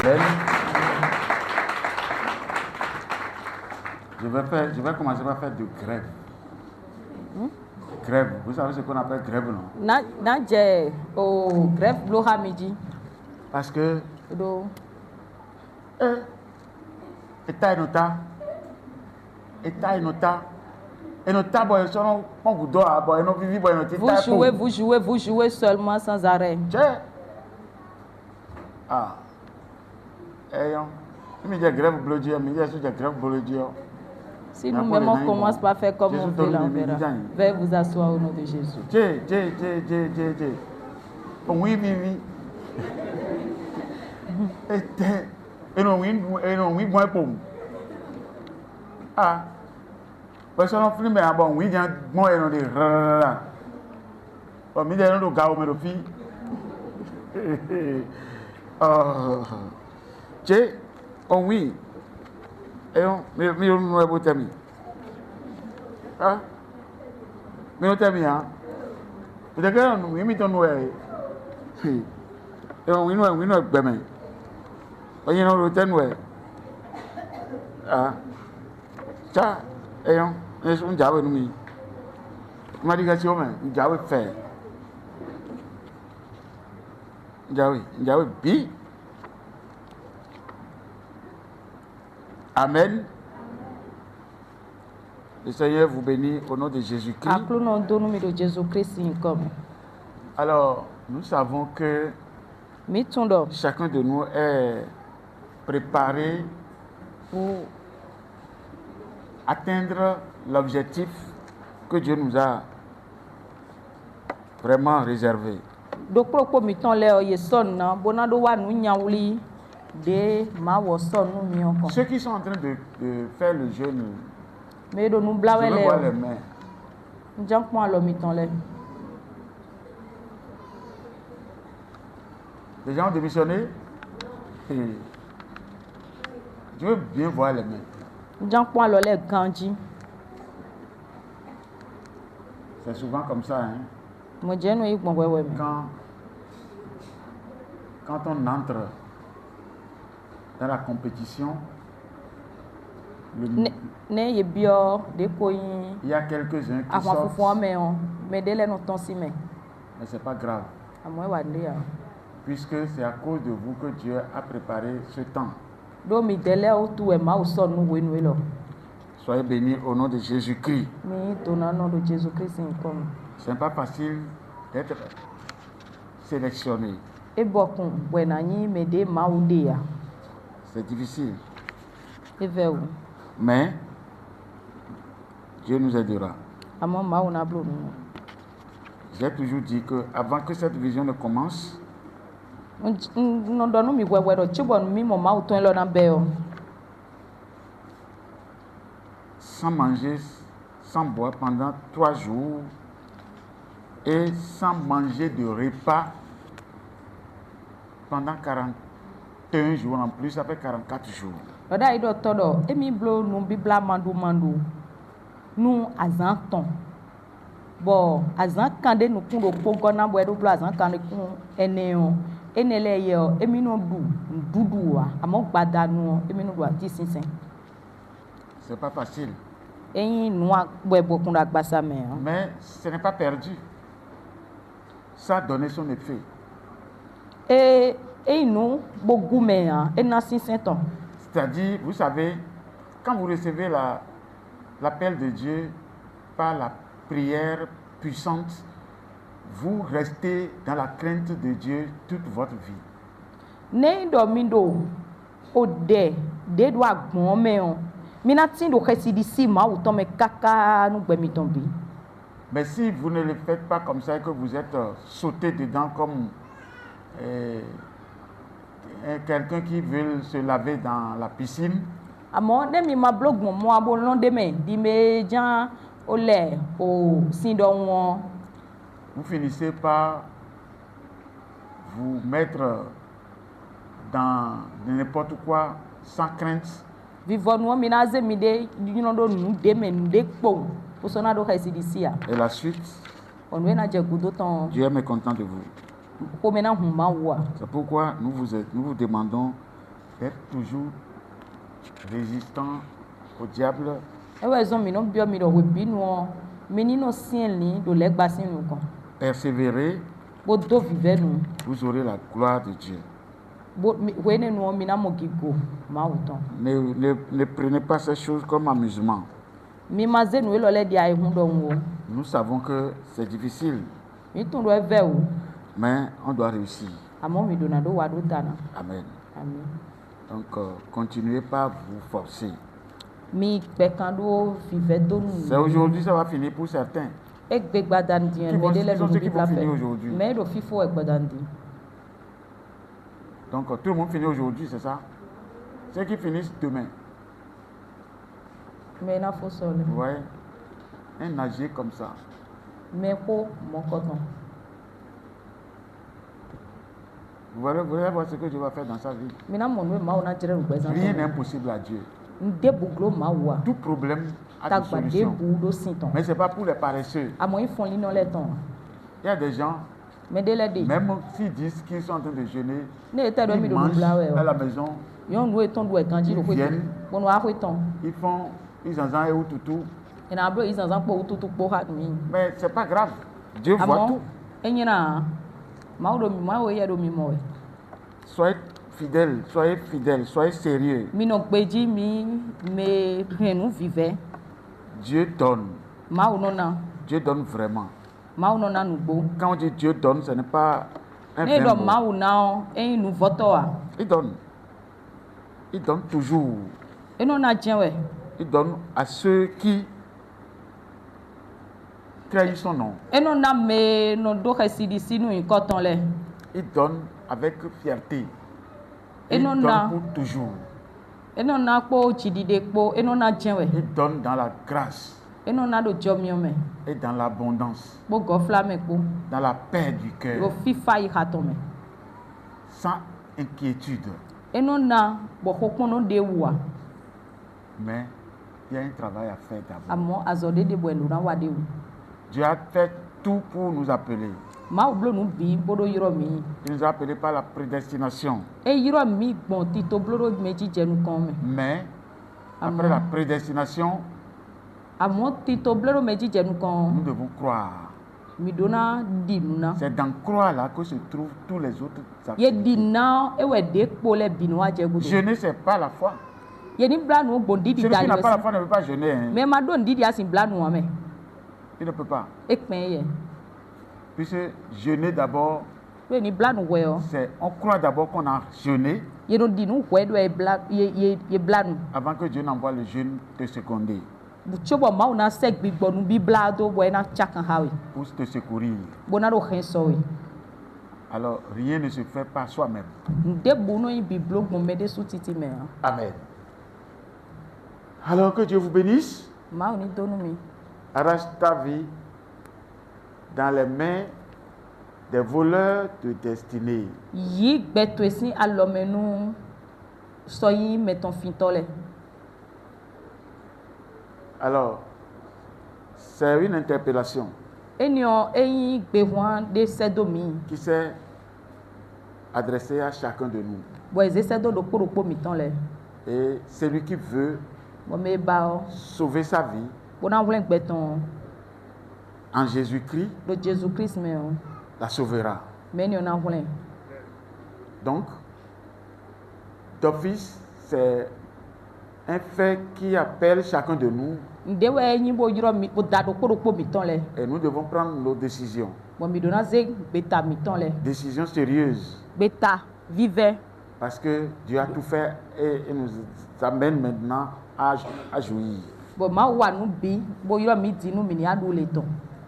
Amen. Je vais commencer par faire de grève. Grève. Vous savez ce qu'on appelle grève, non? Grève Blohamidi. Parce que État et nota. Vous jouez seulement sans arrêt. Ah. Si nous-mêmes on commence par faire comme on veut, là, on verra. Veuillez vous asseoir au nom de Jésus. Ah. Personne ne filme à bon, oui, il y a moi et non de rara. Bon, mais il y a un gars au milieu fille. Che, on oui. Et on, mais on nous a beau ami. Ah, mais on t'a mis, hein. Peut-être que nous, oui, mais on nous a. Et on, oui, nous a bien. On y a un autre nous. Ah, ça. Et on, on a nous. Ma digation, on a fait. Yahweh bi. Amen. Le Seigneur vous bénit au nom de Jésus-Christ. Alors, nous savons que chacun de nous est préparé pour atteindre l'objectif que Dieu nous a vraiment réservé. Ceux qui sont en train de faire le jeûne, je veux voir les mains. Les gens ont démissionné. Je veux bien voir les mains. C'est souvent comme ça. Hein? Quand on entre dans la compétition, il y a quelques-uns qui sortent. Mais ce n'est pas grave. Puisque c'est à cause de vous que Dieu a préparé ce temps. Soyez bénis au nom de Jésus-Christ. Ce n'est pas facile d'être sélectionné. C'est difficile. Mais Dieu nous aidera. J'ai toujours dit que avant que cette vision ne commence, sans manger, sans boire pendant 3 jours et sans manger de repas pendant 41 jours en plus, ça fait 44 jours. C'est pas facile. Mais ce n'est pas perdu. Ça a donné son effet. C'est-à-dire, vous savez, quand vous recevez l'appel de Dieu par la prière puissante, vous restez dans la crainte de Dieu toute votre vie. Mais si vous ne le faites pas comme ça et que vous êtes sauté dedans comme quelqu'un qui veut se laver dans la piscine, vous finissez par vous mettre dans n'importe quoi sans crainte. Et la suite, Dieu est mécontent de vous. C'est pourquoi nous vous demandons d'être toujours résistant au diable. Persévérer, vous aurez la gloire de Dieu. Ne prenez pas ces choses comme amusement. Nous savons que c'est difficile, mais on doit réussir. Amen. Donc, continuez pas à vous forcer. C'est aujourd'hui, ça va finir pour certains. Qui sont ceux qui vont finir aujourd'hui. Donc, tout le monde finit aujourd'hui, c'est ça? Ceux qui finissent demain. Vous voyez? Un nager comme ça. Vous allez voir ce que Dieu va faire dans sa vie. Rien n'est impossible à Dieu. Tout problème a une solution. Mais ce n'est pas pour les paresseux. Il y a des gens, même s'ils disent qu'ils sont en train de jeûner, ils mangent à la maison, ils viennent, ils en ont et tout. Mais ce n'est pas grave. Dieu voit tout. Soyez fidèles, soyez sérieux. Dieu donne. Dieu donne vraiment. Quand on dit Dieu donne, ce n'est pas un verbe. Il donne. Il donne toujours. Il donne à ceux qui trahissent son nom. Il donne avec fierté. Il donne pour toujours. Il donne dans la grâce. Et dans l'abondance. Dans la paix du cœur. Sans inquiétude. Mais il y a un travail à faire d'abord. Dieu a fait tout pour nous appeler. Il nous a appelés par la prédestination. Mais après la prédestination, nous devons croire. C'est dans croire là que se trouvent tous les autres activités. Jeûner, ce n'est pas la foi. Celui qui n'a pas la foi ne peut pas jeûner. Hein. Il ne peut pas. Puisque jeûner d'abord, on croit d'abord qu'on a jeûné avant que Dieu n'envoie le jeûne te seconder. Pour te secourir. Alors, rien ne se fait par soi-même. Amen. Alors, que Dieu vous bénisse. Arrache ta vie dans les mains des voleurs de destinée. Alors, c'est une interpellation qui s'est adressée à chacun de nous. Et celui qui veut sauver sa vie en Jésus-Christ la sauvera. Donc, d'office, c'est un fait qui appelle chacun de nous. Et nous devons prendre nos décisions. Décisions sérieuses. Parce que Dieu a tout fait et il nous amène maintenant à jouir.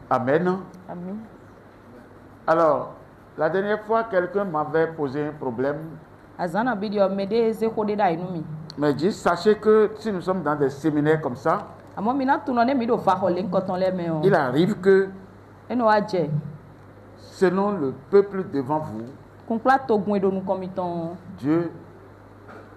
Amen. Alors, la dernière fois, quelqu'un m'avait posé un problème. Mais dit, sachez que si nous sommes dans des séminaires comme ça, il arrive que, selon le peuple devant vous, Dieu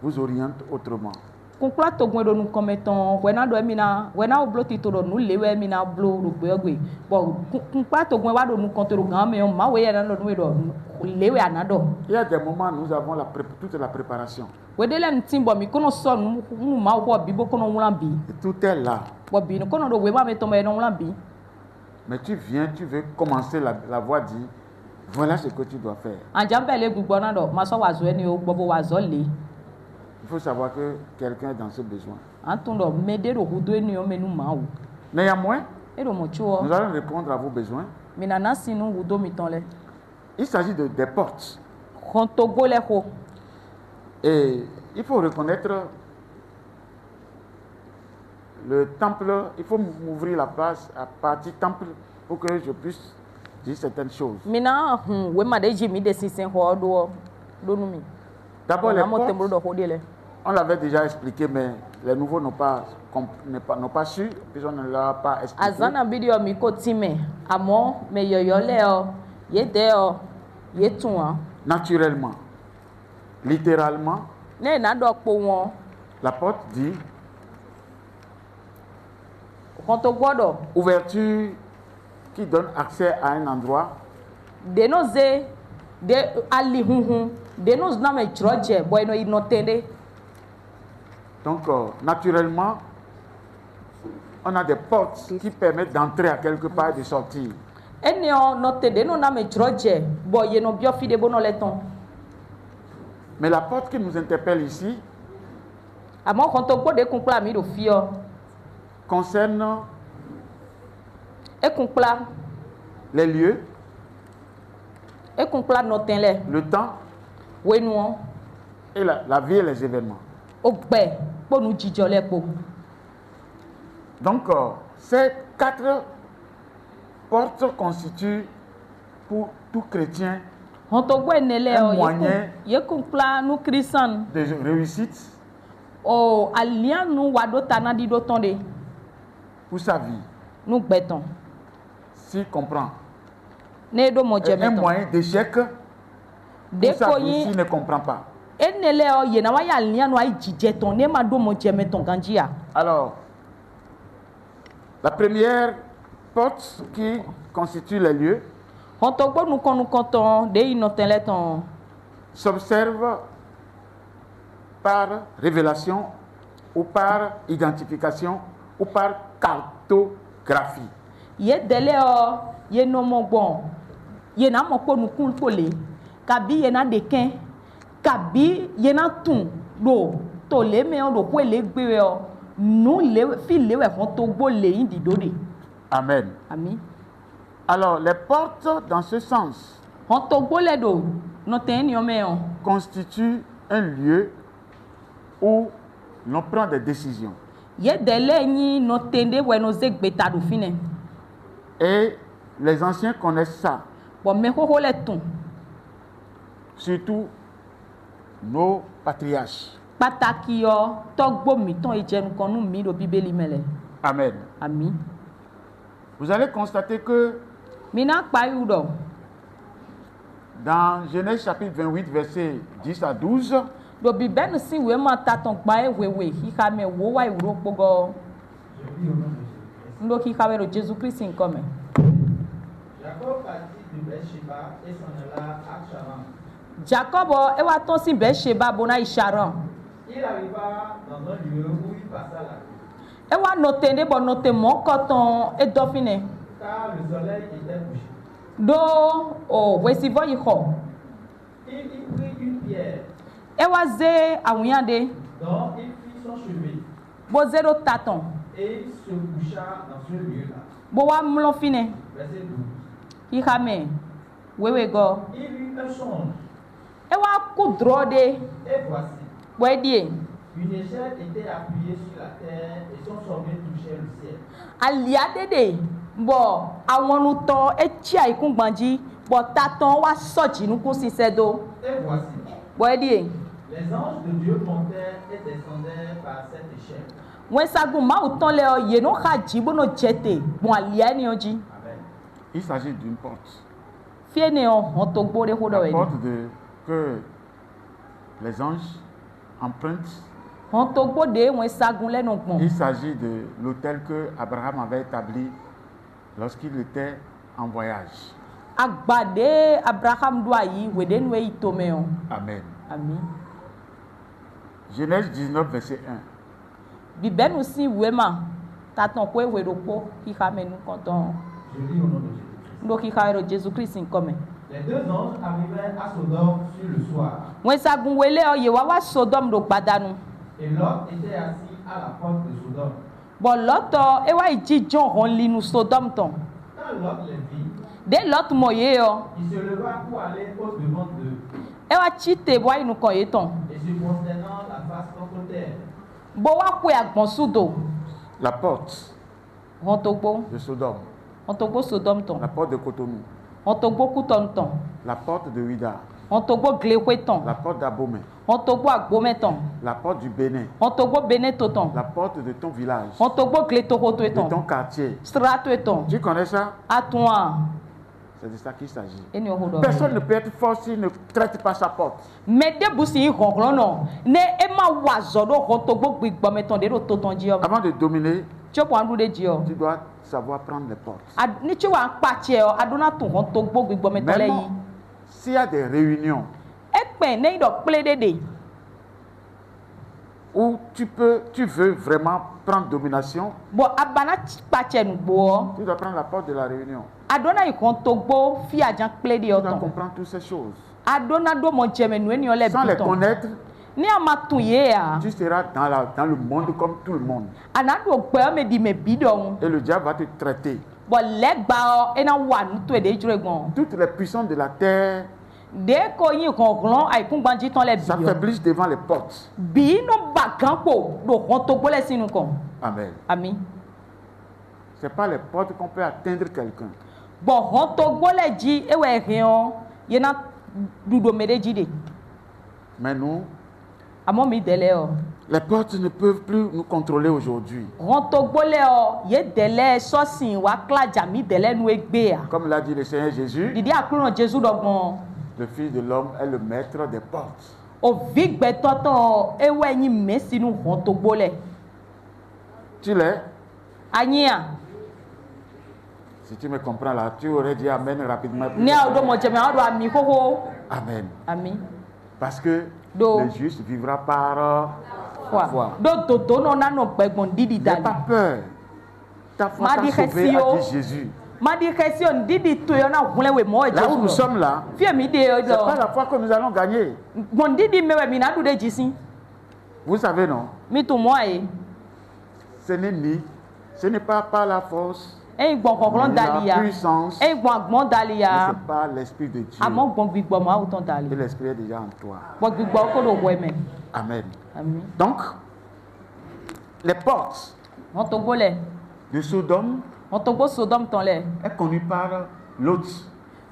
vous oriente autrement. Kunkla togwe do nu kometon wena do emina wena obloti to do nu lewe emina blo do gbe bon kunkla togwe wa do nu kontoro gan me ma we ya na do nu do lewe anado. Il y a des moments nous avons toute la préparation. Wedele ntimbo mi kono so nu ma wo bibo kono wulan bi. Tout est là. Bo bi kono do we ma me to me no wulan bi. Mais tu viens, tu veux commencer la voix dit voilà ce que tu dois faire. Anjambele gbugbo na do ma so wa zo eni o gbobo wa zo le. Il faut savoir que quelqu'un est dans ce besoin. Néanmoins, nous allons répondre à vos besoins. Il s'agit des portes. Et il faut reconnaître le temple. Il faut m'ouvrir la place à partir du temple pour que je puisse dire certaines choses. D'abord, les portes, on l'avait déjà expliqué, mais les nouveaux n'ont pas su, puis on ne l'a pas expliqué. Naturellement, littéralement, la porte dit ouverture qui donne accès à un endroit. Donc, naturellement, on a des portes qui permettent d'entrer à quelque part et de sortir. Mais la porte qui nous interpelle ici concerne les lieux, le temps et la vie et les événements. Donc, ces 4 portes constituent pour tout chrétien un moyen de réussite pour sa vie. S'il comprend. Un moyen d'échec pour sa vie s'il ne comprend pas. Alors, la première porte qui constitue les lieux s'observe par révélation ou par identification ou par cartographie. Kabi yena tun do to le me on do ko le gbe o nu le fi le we fon to gbo le yin di dode. Amen. Amen. Alors les portes dans ce sens on to gbo le do no ten ni o me on constitue un lieu où l'on prend des décisions. Ye dele yin no tende we no ze gbe ta do fine. Et les anciens connaissent ça. Bon me ho le tun. Surtout nos patriarches. Amen. Amen. Vous allez constater que dans Genèse chapitre 28, versets 10 à 12, Jacob ewa ton si Beersheba bona Isharan. Il arriva dans un lieu où il passa la nuit. Ewa notende bon note mon coton et dauphine. Car le soleil était couché. Do o wesivo yiko. Il prit une pierre. Ewa ze awuyande. Donc il fit son chevet. Bo zero taton. Et il se coucha dans ce lieu-là. Bo wa mlon fine. Verset 12. Ikame. Wewe go. Il eut un songe. Ewa kudrode. Et voici. Wedie. Une échelle était appuyée sur la terre et son sommet touchait le ciel. Aliadede. Bo awonu ton etia ikun gbanji. Bo taton wa soji nu kun sisedo. Et voici. Wedie. Les anges de Dieu montaient et descendaient par cette échelle. When sagun ma uton le o ye no haji bo no jete. Bon alia ni oji. Amen. Il s'agit d'une porte. Fie ne on to gbore ho do La we. porte que les anges empruntent Hontogbo de won sagun lenu gbon. Il s'agit de l'autel que Abraham avait établi lorsqu'il était en voyage. Agbade Abraham do ayi wede nu itome on. Amen. Amen. Genèse 19, verset 1. Bibenu si wema taton ko ewe do po ki kamenu konton. Je lis au nom de Jésus. Ndo ki ka ro Jesus Christ nkome. Les deux anges arrivèrent à Sodome sur le soir. Won sagun wele o ye wa Sodom do gbadanu. Et Lot était assis à la porte de Sodome. Bon loto e wa iji jon hon linu Sodom ton. Quand Lot les vit, De lot moye yo. il se leva pour aller au-devant d'eux. E wa chite boy nu kon yeton. Et se prosternant la face contre terre, Bo wa kwe agbon sudo. La porte Hontogbo. de Sodome, Hontogbo Sodom ton. la porte de Cotonou, Hontogbo kuton ton. la porte de Ouida, Hontogbo glekwe ton. la porte d'Abomey, Hontogbo agbome ton. la porte du Bénin, Hontogbo Beneto ton. la porte de ton village, Hontogbo gletokoto de ton ton. quartier. Strato ton. Tu connais ça? Atwa. C'est de ça qu'il s'agit. Eni ohodo. Personne ne peut être fort s'il ne traite pas sa porte. Mais de busi ronron non. Ne e ma wazo do Hontogbo gbigbome ton de do toton ji o. Avant de dominer, Chopo andu de ji o. tu dois savoir prendre les portes. Ni chi wa pache o aduna tun Hontogbo gbigbome ton le yi. Même s'il y a des réunions Ekpen ne do ple dede. où tu veux vraiment prendre domination, Bo abana pache nu gbo. tu dois prendre la porte de la réunion. Adona yi Hontogbo fi ajan ple de o Tu dois ton. comprendre toutes ces choses. Adona do mo jeme nu eni o le Sans les biton. connaître, Ni amatun ye a. tu seras dans le monde comme tout le monde. Anadu gbe me di me bidon. Et le diable va te traiter. Bo legba o ena wa nu to de jure gbon. Toutes les puissances de la terre De ko yin gonglon ai kun gbanji ton le bi o. s'affaiblissent devant les portes. Bi no bagan po do Hontogbo le sinu kon. Amen. Ami. Ce n'est pas les portes qu'on peut atteindre quelqu'un. Bon Hontogbo le ji ewe rion yena dudo mede ji de. Mais nous, Amo mi dele o. les portes ne peuvent plus nous contrôler aujourd'hui. Hontogbo le o ye dele sosin wa klaja mi dele nu egbe a. Comme l'a dit le Seigneur Jésus, Didi akruno Jesu do gbon. le Fils de l'homme est le maître des portes. O vigbe toto ewe yin me sinu Hontogbo le. Tu l'es? Anyia. Si tu me comprends là, tu aurais dit Amen rapidement. Ni a do mo jeme a do ami koko. Amen. Ami. Parce que Do. le juste vivra par Foi. foi. Do toto no na no gbegbon didi N'aie dali. pas peur. Ta foi Ma t'a di sauvé, Jésus. a dit Jésus. Madi question didi to yo na hunle we mo Là où nous Jesu. sommes là, Fie mi de c'est pas do. la foi que nous allons gagner. Bon didi mewe mi na du de jisin. Vous savez, non? Mi to mo e. Ce n'est pas par la force, E gbon koklon dali la ya. puissance, E gbon agbon dali mais ya. c'est par l'Esprit de Dieu. Amo gbon gbigbo mo awuton Et dali. l'Esprit est déjà en toi. Gbon gbigbo ko do wo me. Amen. Ami. Donc, les portes Hontogbo le. de Sodome Hontogbo Sodom ton le. est connues par Lot.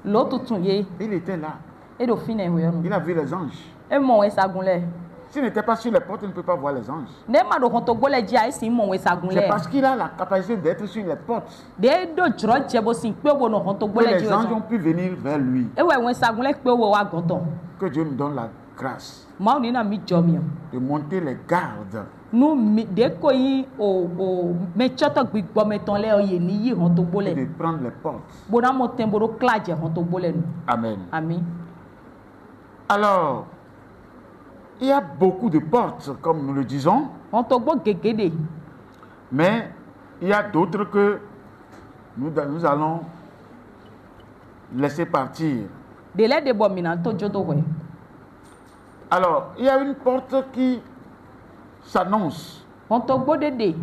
Lo tutun ye. Il était là. E do fine we yo. Il a vu les anges. E mo we sagun le. S'il n'était pas sur les portes, il ne peut pas voir les anges. Ne ma do Hontogbo le ji ai si mo we sagun C'est le. parce qu'il a la capacité d'être sur les portes De do jro jebo sin pe wo no Hontogbo que le ji les anges o. ont pu venir vers lui. E we sagun le pe wo wa goton. Que Dieu nous donne la grâce Ma ni na mi jomi o. de monter les gardes. Nu mi de ko yi o me choto gbigbo me ton le o ye ni yi Hontogbo Et le. de prendre les portes. Bona mo tembo do klaje Hontogbo le nu. Amen. Ami. Alors, il y a beaucoup de portes, comme nous le disons, Hontogbo gegede. mais il y a d'autres que nous allons laisser partir. De le de bo mi na to jodo we. Alors, il y a une porte qui s'annonce. Hontogbo de.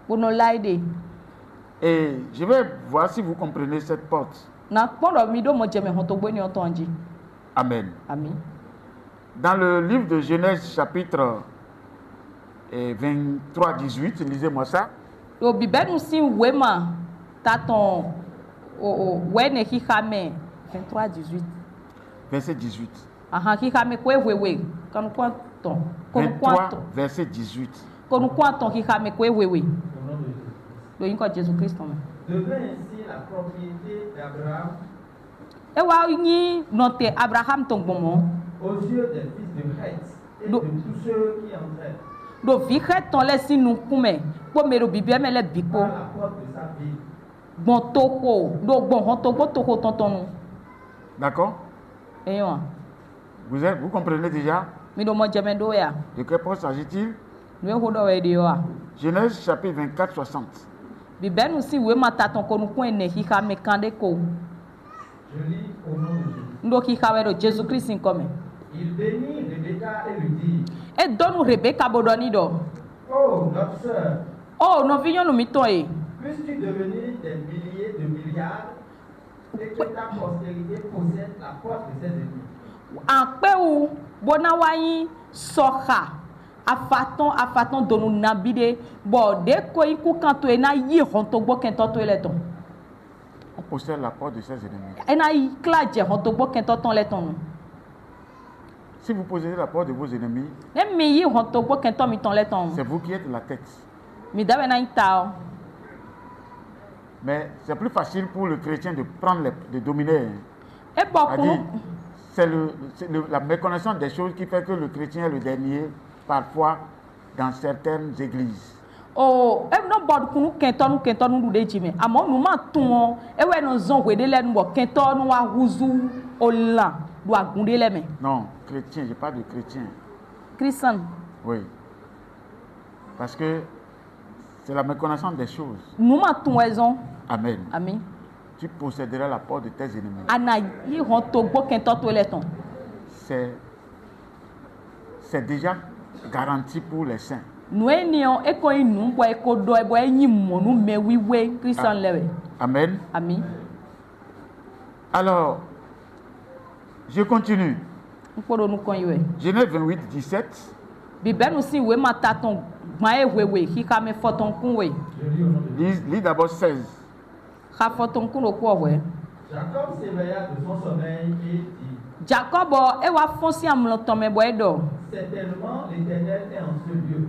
Bono laide. Et je vais voir si vous comprenez cette porte. Na kpondo mi do mo jeme Hontogbo ni otonji. Amen. Ami. Dans le livre de Genèse, chapitre 23, 18, lisez-moi ça. O bibenu sin we ma taton o we ne ki kame 23:18. Verset 18. Aha ki kame ko ewewe. Kanu kwanton. Konu 23, kwanton. verset 18. Konu kwanton ki kame ko ewewe. Au nom de Jésus. Do yin ko Jésus Christ on. Devint ainsi la propriété d'Abraham E wa yin note Abraham ton gbomo. aux yeux des fils de Heth, et de tous ceux qui entraient do vi xetɔn le si nukume kpɔ me do bibia me le bi par kpɔ la porte de sa ville. gbɔn toxo do gbɔn hɔn togbo toxo tɔntɔnu D'accord? eyɔn Vous comprenez déjà mi do mɔ dzɛmɛ do ya de quel poste s'agit-il? nu ye ho dɔ wɛ de wa Genèse chapitre 24, 60. bibɛnu si wo ma tatɔn ko nukun ene xixa me kan de ko Je lis au nom de Jésus. ŋdo xixa wɛ do Jésus Christ ŋkɔmɛ Il bénit Rebecca et lui dit, edɔnu Rebeka bo dɔni dɔ oh, notre sœur, o nɔvinyɔnu mi tɔn ye puisses-tu devenir des milliers de milliards et que ta postérité possède la porte de ses ennemis. akpɛwu bona wa yi sɔxa afatɔn donu nabi de bɔn de ko yi ku kan to ye na yi hɔntogbo kɛntɔ to ye lɛ tɔn On possède la porte de ses ennemis. ena yi kila jɛ hɔntogbo kɛntɔ tɔn lɛ tɔn nu Si vous possédez la porte de vos ennemis, ne mi yi hɔntogbo kɛntɔ mi tɔn lɛ tɔn c'est vous qui êtes la tête. mi da bɛ na yi ta o Mais c'est plus facile pour le chrétien de prendre de dominer. e bɔ C'est-à-dire, kunu c'est la méconnaissance des choses qui fait que le chrétien est le dernier, parfois, dans certaines églises. o e no bɔ kunu kɛntɔ nu du de dzime amɔ nu ma tun o ewɛ no zɔn hoe de lɛ nu bɔ kɛntɔ nu wa huzu o la do agun de lɛ mɛ Non, chrétien, je parle de chrétien. kristian Oui. Parce que c'est la méconnaissance des choses. nu ma tun wɛ zɔn Amen. ami Tu posséderas la porte de tes ennemis. ana yi hɔntogbo kɛntɔ to lɛ tɔn C'est déjà garanti pour les saints. nu ye ni o e ko yi nu bɔ e ko dɔ e bɔ e yi mɔ nu mɛ wiwe kristian lɛ wɛ Amen. ami Alors, je continue. n kpɔ do nu kɔn yi wɛ Genèse 28, 17. bibɛnu si we ma ta tɔn gbã ye wewe xika me fɔtɔn kun we Je lis au nom de Jésus. Lis d'abord 16. xa fɔtɔn kun do kpɔ wɛ Jacob s'éveilla de son sommeil et dit, jacob e wa fɔn si amlɔtɔn mɛ bɔ e dɔ certainement l'Éternel est en ce lieu.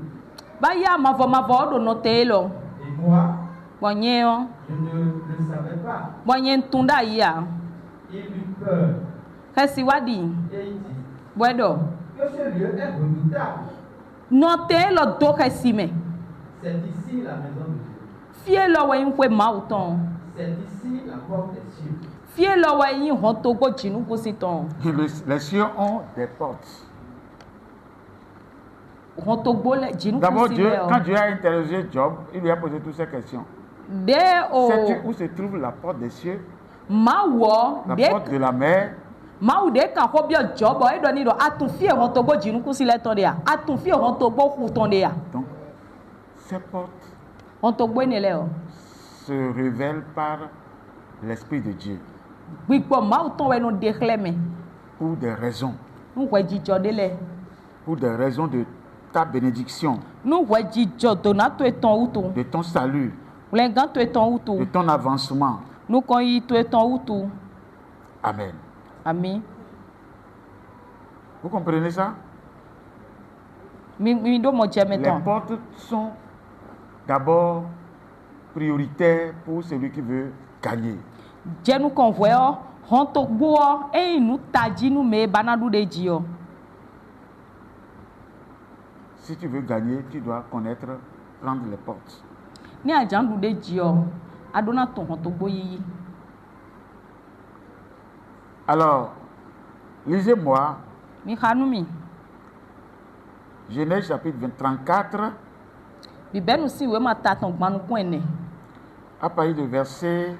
ba ya mavɔ o do nɔ te ye lɔ Et moi, bɔn nye yɔ je ne le savais pas. bɔn nye ntun da yi ya Il eut peur xɛsi wa di et il dit, bɔ e dɔ que ce lieu est redoutable. nɔ te ye lɔ do xɛsi mɛ C'est ici la maison de Dieu. fie lɔ wɛ yi ƒe mawu tɔn C'est ici la porte des cieux. fie lɔ wɛ yi hɔntogbo dzinu kusi tɔn Les cieux ont des portes. hɔntogbo lɛ dzinu D'abord, kusi Dieu, lɛ quand o Dieu a interrogé Job, il lui a posé toutes ces questions. de Sais-tu o où se trouve la porte des cieux, mawɔ la de porte de la mer? mawu de kan xɔ biɔ dzɔbɔ eɖɔ ni ɖɔ atun fie hɔntogbo dzinu kusi lɛ tɔn de ya atun fie hɔntogbo ƒu tɔn de ya Donc, ces portes hɔntogbo ne lɛ o se révèlent par l'Esprit de Dieu gbigbɔ mawu tɔn wɛ no de xlẽ me pour des raisons. nuwɛ dzidzɔ de lɛ Pour des raisons de ta bénédiction, nuwɛ dzidzɔ dona to etɔn wutu de ton salut, wlɛgã to etɔn de wutu ton avancement. nukɔn yi to etɔn wutu Amen. ami Vous comprenez ça? mi do mɔ dzɛmɛ Les tɔn portes sont d'abord prioritaires pour celui qui veut gagner. dzɛnu kɔn vɔɛ yɔ hɔntogboɔ eyi nu tadzi nu me bana du de dzi yɔ Si tu veux gagner, tu dois connaître, prendre les portes. ni adzã du de dzi yɔ adona tɔn hɔntogbo yiyi Alors, lisez-moi mi xa nu mi Genèse chapitre 34, bibɛnu si wɛ ma ta tɔn gbanukun ene à partir du verset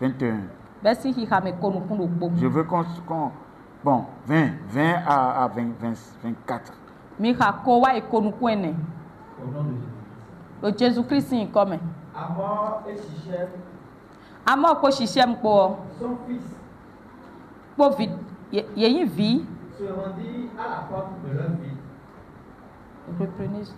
21. bɛ si xixa me ko nukun do kpo Je veux bon, 20 à 24. mi xa ko wa yi ko nukun ene Au nom de Jésus. lo Jésus Christ yi kɔmɛ Amor et Sichem, amɔ ko sisɛm kpɔ son fils, kpo vi yeyin vi se rendit à la porte de leur ville. reprenez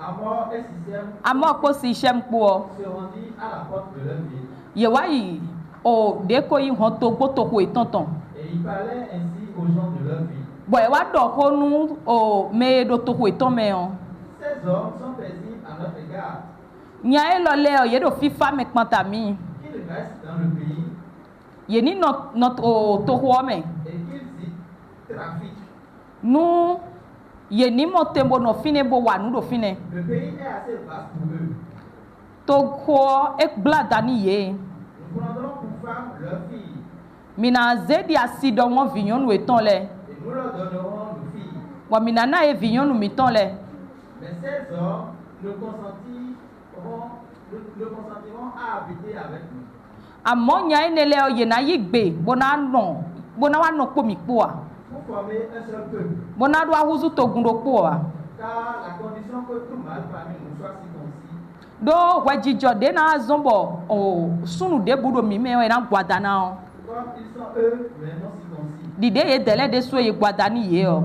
Amor et Sichem amɔ ko sisɛm kpɔ se rendit à la porte de leur ville. yewa yi o de ko yi hɔntogbo toko etɔntɔn Et ils parlaient ainsi aux gens de leur ville. bɔn yewa dɔ ko nu o me do toko etɔn mɛ yɔ Ces hommes sont paisibles à notre égard, nya ye lɔ lɛ o ye do fifa me kpɔnta mi qu'ils restent dans le pays ye ni nɔ o tokoɔ mɛ et qu'ils y trafiquent. nu Ye ni mo tembo no fine bo wa nu do fine. Le pays est assez vaste pour eux. To ko ek blada ni ye. Nous prendrons pour femmes leurs filles Mina zedi asido mo vignon nu eton le. et nous leur donnerons nos filles. Wa mina na e vignon nu mi ton le. Mais ces hommes ne consentiront à habiter avec nous. Amonya ene le o ye na yigbe bona wa no po mi po a. Pour former un seul peuple. Bona do ahuzu to gundo po a. Car la condition que tout mâle parmi nous soit circoncis Do wajijo de na zombo o sunu de budo mi me na gwadana o. comme ils sont eux, mais non circoncis. Dide ye dele de so ye gwadani ye o.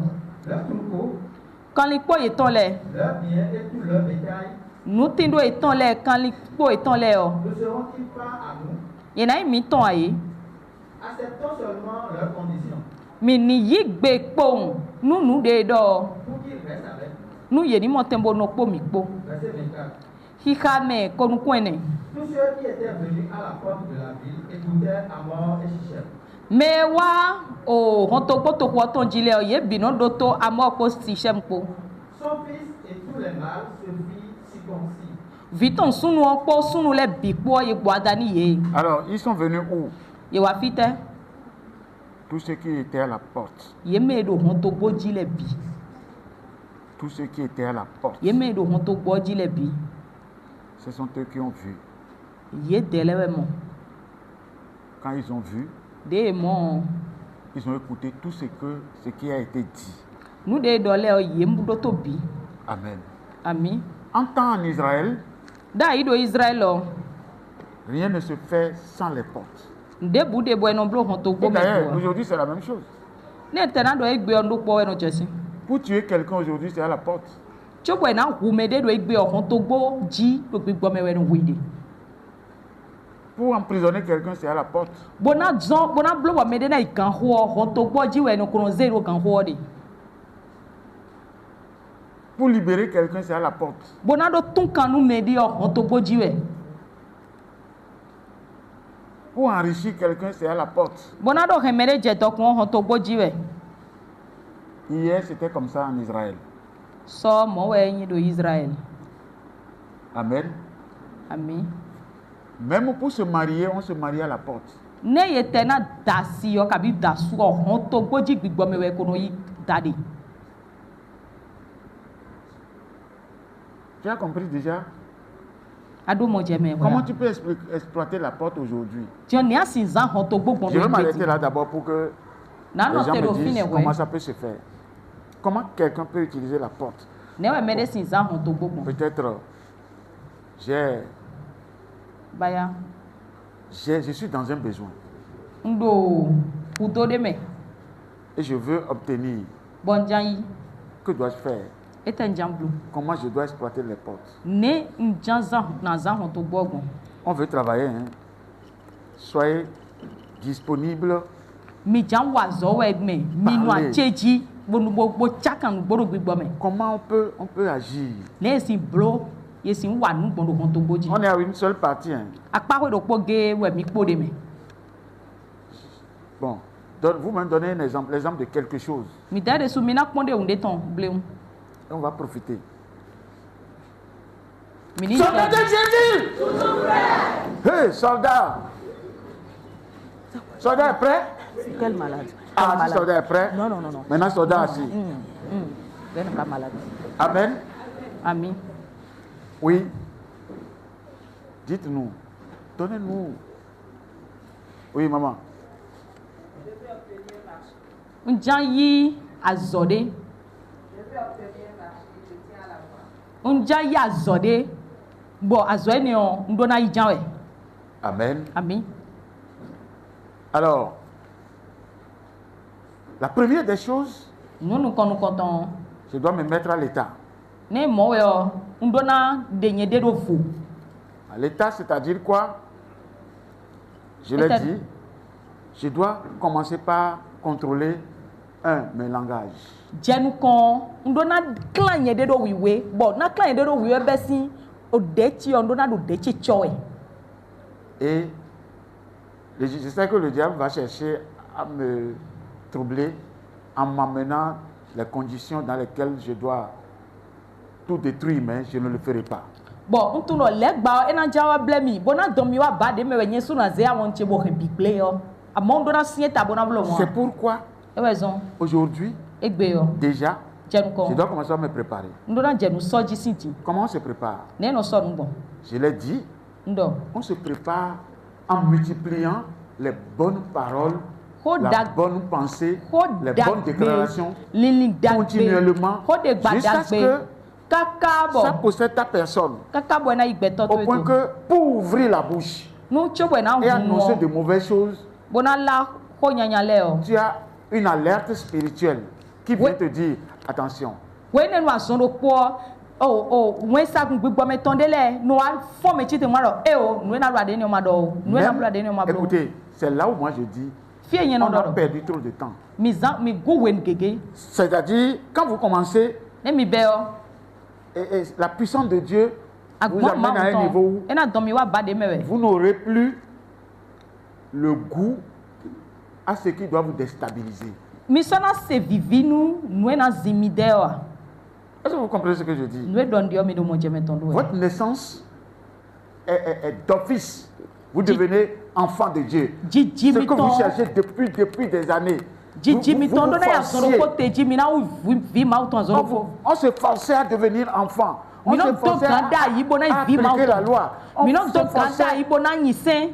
Leurs troupeaux, Kan li po ye ton le. leurs biens et tout leur bétail Nu tindo eton le kan li po eton le o. ne seront-ils pas à nous? Ye na mi ton aye. Acceptons seulement leurs conditions Mi ni yigbe pon nu de do. pour qu'ils restent avec nous. Nu ye ni mo tembo no po mi po. Verset 24. Hika me konu kwene. Tous ceux qui étaient venus à la porte de la ville écoutaient Amor et Shichem. Me wa o honto poto ko ton jile o ye bino do to amo ko Sichem po. Son fils et tous les mâles se firent circoncis. Viton sunu o po sunu le bi po ye gwadani ye. Alors, ils sont venus où? Ye wa fite. Tous ceux qui étaient à la porte. Ye me do honto bo jile bi. Tous ceux qui étaient à la porte. Ye me do honto bo jile bi. Ce sont eux qui ont vu. Ye delewe mo. Quand ils ont vu, De mo. ils ont écouté tout ce qui a été dit. Nu de do le o ye mbudo to bi. Amen. Ami. En temps en Israël, Da ido Israel o. rien ne se fait sans les portes. De bu de bo no blo honto Et bo me d'ailleurs, do. aujourd'hui, c'est la même chose. Ne tena do egbe on do po no chesi. Pour tuer quelqu'un aujourd'hui, c'est à la porte. Chobo na hume de do egbe o honto go ji do gbigbo me we no wide. Pour emprisonner quelqu'un, c'est à la porte. Bona blo wa me de na ikan ho honto go ji we no kono zero kan ho de. Pour libérer quelqu'un, c'est à la porte. Bona do tun kanu me de o honto go ji we. Pour enrichir quelqu'un, c'est à la porte. Bona do hemere je to kon honto go ji we. Hier, c'était comme ça en Israël. So mo we yin do Israel. Amen. Ami. Même pour se marier, on se marie à la porte. Ne ye tena dasi yo kabi dasu o honto go ji gbigbo me we kono yi dade. Tu as compris déjà? Ado mo je me. Comment tu peux exploiter la porte aujourd'hui? Ti ni asin zan honto gbogbo Je vais m'arrêter là d'abord pour que Na les no gens te do me disent fine we. comment ça peut se faire. Comment quelqu'un peut utiliser la porte? Ne we me de sin zan honto gbogbo. Peut-être, Baya. je suis dans un besoin Ndo udo de me. et je veux obtenir. Bon jan yi. Que dois-je faire? Eten jan blue. Comment je dois exploiter les portes? Ne njan zan na zan honto gbogbo. On veut travailler. Hein? Soyez disponible. Mi jan wa zo we me. Mi no Parlez. acheji. Bo chakan gboro gbigbo me. Comment on peut agir? Ne si blo. Ye si wa nu gboro honto gboji. On est à une seule partie. Hein? Akpa we do po ge we mi po de me. Bon, vous-même donnez un exemple, l'exemple de quelque chose. Mi dade su mi na ponde unde ton bleun. Et on va profiter. Mi ni. Soldat de Jésus! Hey, soldat! Soldat est prêt? Quel malade? Ah, si soldat est prêt? Non, non, non, non. Maintenant, soldat assis. Quel pas malade? Amen. Ami. Oui. Dites-nous. Donnez-nous. Oui, maman. Njan yi azode. Njan yi azode. Bo azoe ni on ndona yi jan we. Amen. Ami. Alors, la première des choses, Nous konton. je dois me mettre à l'état. Ne mo we o ndona denye de do fu. À l'état, c'est-à-dire quoi? Je l'ai Peut-être. dit, je dois commencer par contrôler mes langages. Jenu kon ndona klanye de do wiwe. Bo na klanye de do wiwe besi o dechi on ndona do dechi chowe. Et je sais que le diable va chercher à me troubler en m'amenant les conditions dans lesquelles je dois tout détruire, mais je ne le ferai pas. Bon, on tourne les bas et n'a jawa blemi. Bon, a dormi wa bas de me venir sur la zéa mon tchebo repiplé yo. A mon dona signé ta bonne blo moi. C'est pourquoi Raison. aujourd'hui, Et béo. déjà, Jenu je ko. dois commencer à me préparer. Ndona jenu soji sinti. Comment on se prépare? Ne no so bon. Je l'ai dit, Ndo. on se prépare en multipliant les bonnes paroles, Ho la dag bonne pensée, ho les bonnes dagbe. déclarations, Lili dagbe. continuellement, Ho de jusqu'à ce que gbadagbe. Kaka ça bo. possède ta personne, Kaka bo na igbeto to au point eto. que pour ouvrir la bouche Nu chobo na et annoncer de vumo. mauvaises choses, Bona la ho nyanya leo. tu as une alerte spirituelle qui vient te dire, attention, We ne no asondo po. When sa gbigbo me tondele no a fo me chite mo ro. O, nu na ro ade ni o ma do. Nu na ro ade ni o ma blo. écoutez, c'est là où moi je dis, Fie yen no on a do. perdu trop de temps. Mi go wen gege. C'est-à-dire, quand vous commencez, Ne mi be o. et la puissance de Dieu vous Agbon ma amène à un niveau où E na don mi wa ba de mewe. vous n'aurez plus le goût à ce qui doit vous déstabiliser. Mi so na se vivi nu na zimi de o. Est-ce que vous comprenez ce que je dis? Nu don dio mi do mo je me tondo. Votre naissance est d'office. Vous devenez enfant de Dieu. Jiji Ce mi que vous ton. cherchez depuis des années. Jiji mi ton do na ya forciez. soro ko teji mi na vi ma ton zoro ko. On se forçait à devenir enfant. On Mi se no do forçait ganda à yi bo na vi ma appliquer la loi. On Mi no se do ganda forçait, yi bo na nyisen.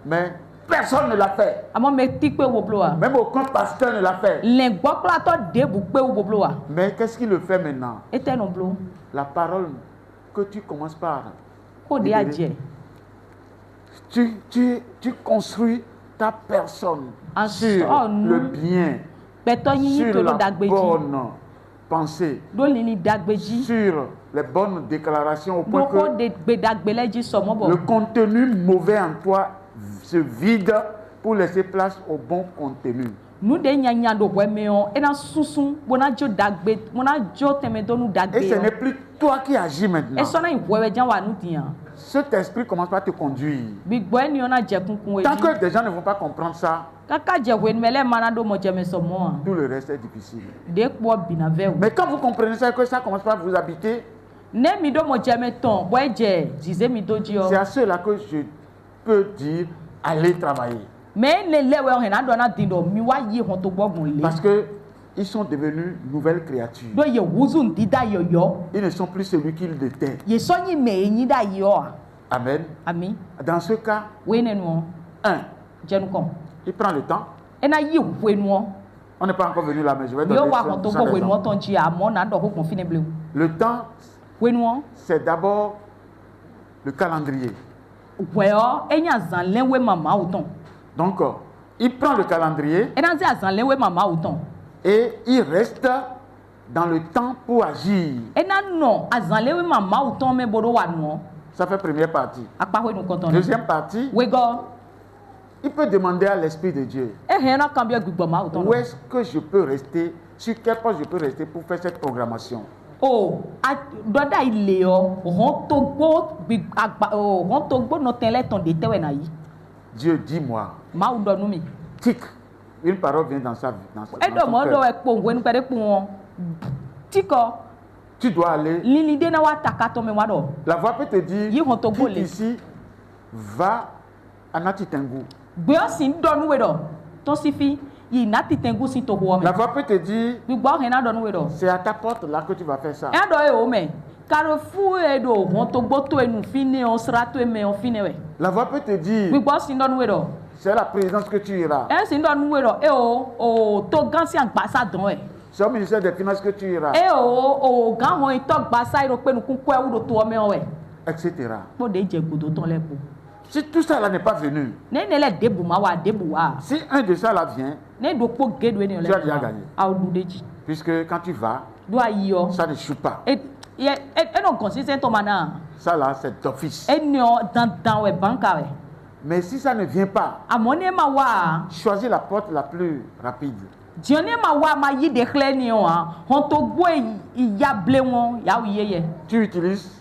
mais personne ne l'a fait. Amo me tikpe wo blo a. Même aucun pasteur ne l'a fait. Le gbokla to de bu pe wo blo a. Mais qu'est-ce qu'il le fait maintenant? Ete no blo. La parole que tu commences par. Ko de aje. Tu construis ta personne Ah, sur oh, non. le bien, Beto yin sur to do la dagbeji. bonne pensée, Do lini dagbeji. sur les bonnes déclarations au point Do ko que de gbe dagbeleji so mo bo. le contenu mauvais en toi se vide pour laisser place au bon contenu. Nu de nyanya do bo me on. E na susun bona jo dagbe, bona jo teme do nu dagbe. Et ce n'est plus toi qui agis maintenant. E so na iwewe jan wa nu tian. Cet esprit commence par te conduire. Big boy ni ona je kunkun Tant eji. que des gens ne vont pas comprendre ça, Kaka je wen mele mana do mo je me so mo a. tout le reste est difficile. De kpo bina ve o. Mais quand vous comprenez ça, que ça commence par vous habiter, Ne mi do mo je me ton, boy je, jize mi do ji o. c'est à ceux-là que je peux dire, allez travailler. Mais ne lewe o hena do na dindo mi wa yi hon to gbogun le. Parce que ils sont devenus nouvelles créatures. Do ye wuzun dida yoyo. Ils ne sont plus celui qu'ils étaient. Ye so yin me yin da yi o. Amen. Ami, Dans ce cas, we ne no. Jenu kom. il prend le temps. E na yi we no. On n'est pas encore venu là, mais je vais Yo donner wa hon to ça gbo des we no gens. ton ji a mo na do ko kon fine ble. Le temps, We no. c'est d'abord le calendrier. We o enya zan len we mama o ton. Donc, il prend le calendrier E na zi azan len we mama o ton. et il reste dans le temps pour agir. E na no azan len we mama o ton me bodo wa no. Ça fait première partie. Apa we no kon ton. Deuxième partie, We go. il peut demander à l'Esprit de Dieu, E he na kan bi gbigbo ma o ton. où est-ce que je peux rester, sur quel poste je peux rester pour faire cette programmation. O doda ile o hon to gbo agba o hon to gbo no tele ton de tewe na yi. Dieu, dis-moi, Ma o do nu mi. tic, une parole vient dans sa vie. E do mo do e po ngwe nu pere po won. Tiko Tu dois aller. lili de na wa takato me wa do. La voix peut te dire, Yi hon to quitte gole. ici, va à Natitengu. Gbe o sin do nu we do. Ton sifi yi na titengu sin to ho me. La voix peut te dire, Gbigbo he na do nu we do. c'est à ta porte là que tu vas faire ça. E do e o me. Carrefour e do hon to gbo to enu fine on strato e me on fine we. La voix peut te dire, Gbigbo sin do nu we do. c'est la présidence que tu iras. E sin do nu we do. E o to gan si agbasa don e. C'est au ministère des Finances que tu iras, E o gan hon ito gbasa iro pe nu kun ko e wo do to o me o we. etc. Po de je godo ton le po. Si tout ça là n'est pas venu, Ne ne le debu ma wa debu wa. si un de ça là vient, Ne do po gedo e ni le. Tu as déjà gagné. A o du deji. puisque quand tu vas, Do ayi yo. ça ne choue pas. E no consistent to mana. Ça là, c'est d'office. E ni o dan we banka we. Mais si ça ne vient pas, Amone ma wa. choisis la porte la plus rapide. Dione ma wa ma yi de khle ni o a. Hon to gbo ya ble won ya wi yeye. Tu utilises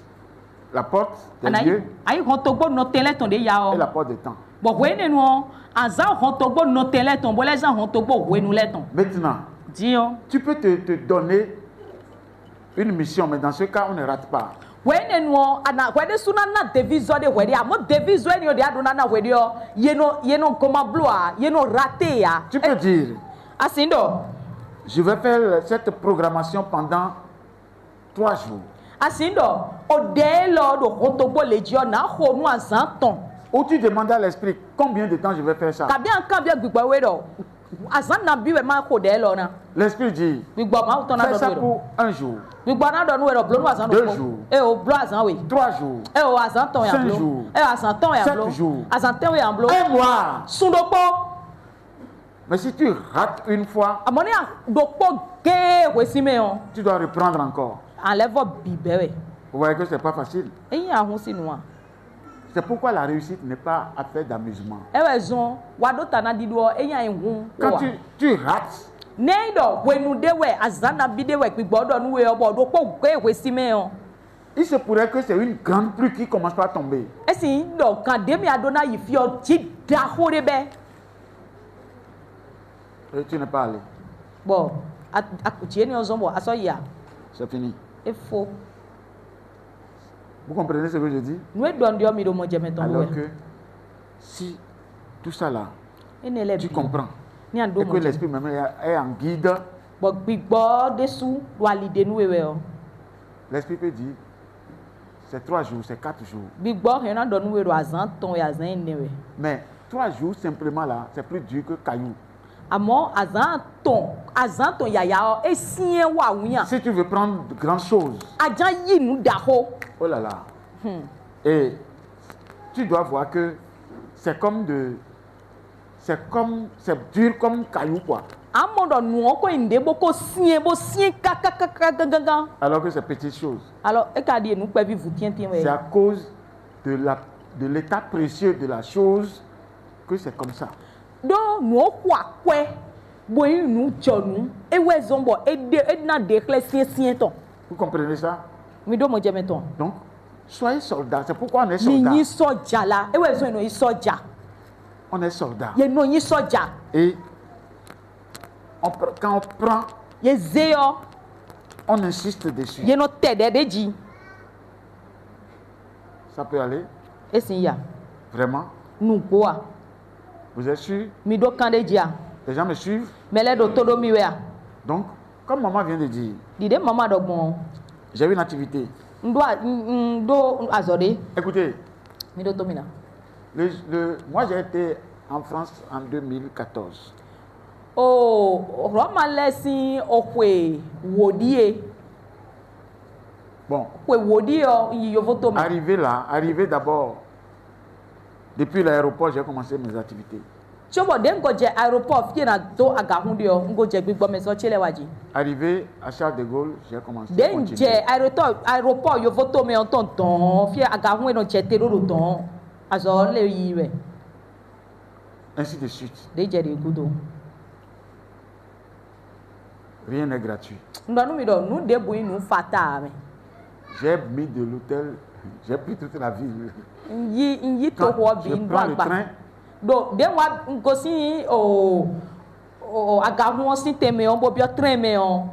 la porte des Anayi lieux ayi hon to gbo no tele ton de ya et o. la porte des temps. Bo we ne no azan hon to gbo no tele ton bo le zan hon to gbo we nu le ton. Maintenant, Dion. Tu peux te donner une mission, mais dans ce cas, on ne rate pas. When no ana wede suna na devizo de wede amo devizo ni o de aduna na wede o yeno koma bloa yeno raté ya. Tu peux dire, Asindo. je vais faire cette programmation pendant 3 jours. Asindo o de lo do hotobo lejo na ho nu azanton. Ou tu demandes à l'esprit combien de temps je vais faire ça. Kabia gbigba we do. Azan na biwe ma ko de lo na. L'esprit dit, Gbigba ma to na fais ça do. pour 1 jour, Gbigba na do nu we do blo nu azan do. 2 jours. O blo azan we. 3 jours, O azanton ya 5 blo. jours. Azanton ya 7 blo. jours. Azanton ya blo. 1 mois. Sundopo. Mais si tu rates une fois, Amoni a dopo ge we simeon. tu dois reprendre encore. Enlève bibewe. Vous voyez que ce n'est pas facile. Eyin ahun sinu wa. C'est pourquoi la réussite n'est pas affaire d'amusement. Ewe zon wado tana dido eyin ehun. Quand tu rates, Neido wenu dewe azana bidewe gbigbodo nu we obo dopo ge we simeon. il se pourrait que c'est une grande pluie qui commence par tomber. Esi do kan demi adona yi fi o ti da horebe. Et tu n'es pas allé. Bon, akutie ni ozon bo aso ya. C'est fini. Efo. Vous comprenez ce que je dis? Nu e don dio mi do mo jeme ton Alors we. que si tout ça là, Enele tu bi. comprends, Ni ando et mo. que l'esprit même est en guide, Bo gbigbo desu do alide nu we o. l'esprit peut dire, c'est 3 jours, c'est 4 jours. Gbigbo hena do nu we do azan ton ya zan newe. Mais 3 jours simplement là, c'est plus dur que caillou. Àmọ́ azanton yaya o esien wa wuyan Si tu veux prendre de grandes choses, ajan yi nu daho oh là là, et tu dois voir que c'est dur comme caillou quoi. amodo nu o ko inde bo sien kaka. Alors que c'est petites choses. Alors e ka di nu pe vi vutien we C'est à cause de l'état précieux de la chose que c'est comme ça. do nu o kwa kwe bo yin nu jonu ewe zombo edna declare sien ton Vous comprenez ça? mi do mo jeme ton Donc, soyez soldats. C'est pourquoi on est mi soldats. yin soja la ewe zo no yin soja On est soldats. ye no yin soja Et quand on prend, ye zeyo on insiste dessus. ye no tede deji Ça peut aller? esin ya Vraiment? nu goa Vous êtes sûr? mi do kan deji a Les gens me suivent? mele do todo mi we a Donc, comme maman vient de dire, dide mama do gbon j'ai une activité. ndo azode Écoutez, mi do to mina moi j'ai été en France en 2014. o roma lesin okwe wodie Bon, kwe wodie o yi yovo to mi arrivé d'abord, depuis l'aéroport, j'ai commencé mes activités. chobo de ngo je aeroport fi na do agahunde o ngo je gbigbo me so chele waji Arrivé à Charles de Gaulle, j'ai commencé à de continuer. je aeroport yovo to me on ton fi agahun no je te ro ton azo le yi we Ainsi de suite. de je de gudo Rien n'est gratuit. ndonu mi do nu de bu inu fata me J'ai mis de l'hôtel, j'ai pris toute la ville. yi to Quand ho je bi ndo prends le agba train, do de wa ngosi o agahun si teme on bo bi o train me on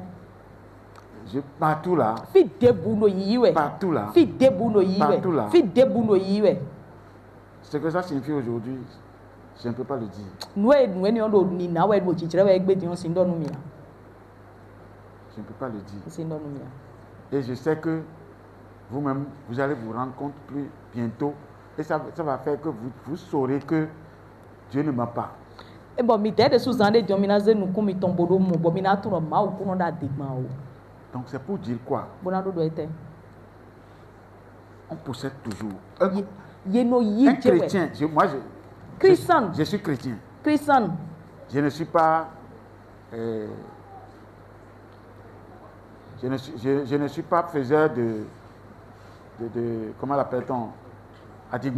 partout là, fi debu no yi we partout là. fi debu no yi Partout là. we fi debu no yi we Ce que ça signifie aujourd'hui, je ne peux pas le dire. nu ni on do ni na we mo chichire we gbe ti on sin donu mi na Je ne peux pas le dire. sin donu mi na Et je sais que vous-même, vous allez vous rendre compte plus bientôt. Et ça va faire que vous saurez que Dieu ne ment pas. e bo mi de Susan de jomina ze nu ku mi ton bodo mo bo mi na tun ro ma o ku no da digma o Donc c'est pour dire quoi? bona do do ete On possède toujours. ye no Un yi je we chrétien, Christian je suis chrétien. Christian Je ne suis pas... je ne suis pas faiseur de comment l'appelle-t-on? Je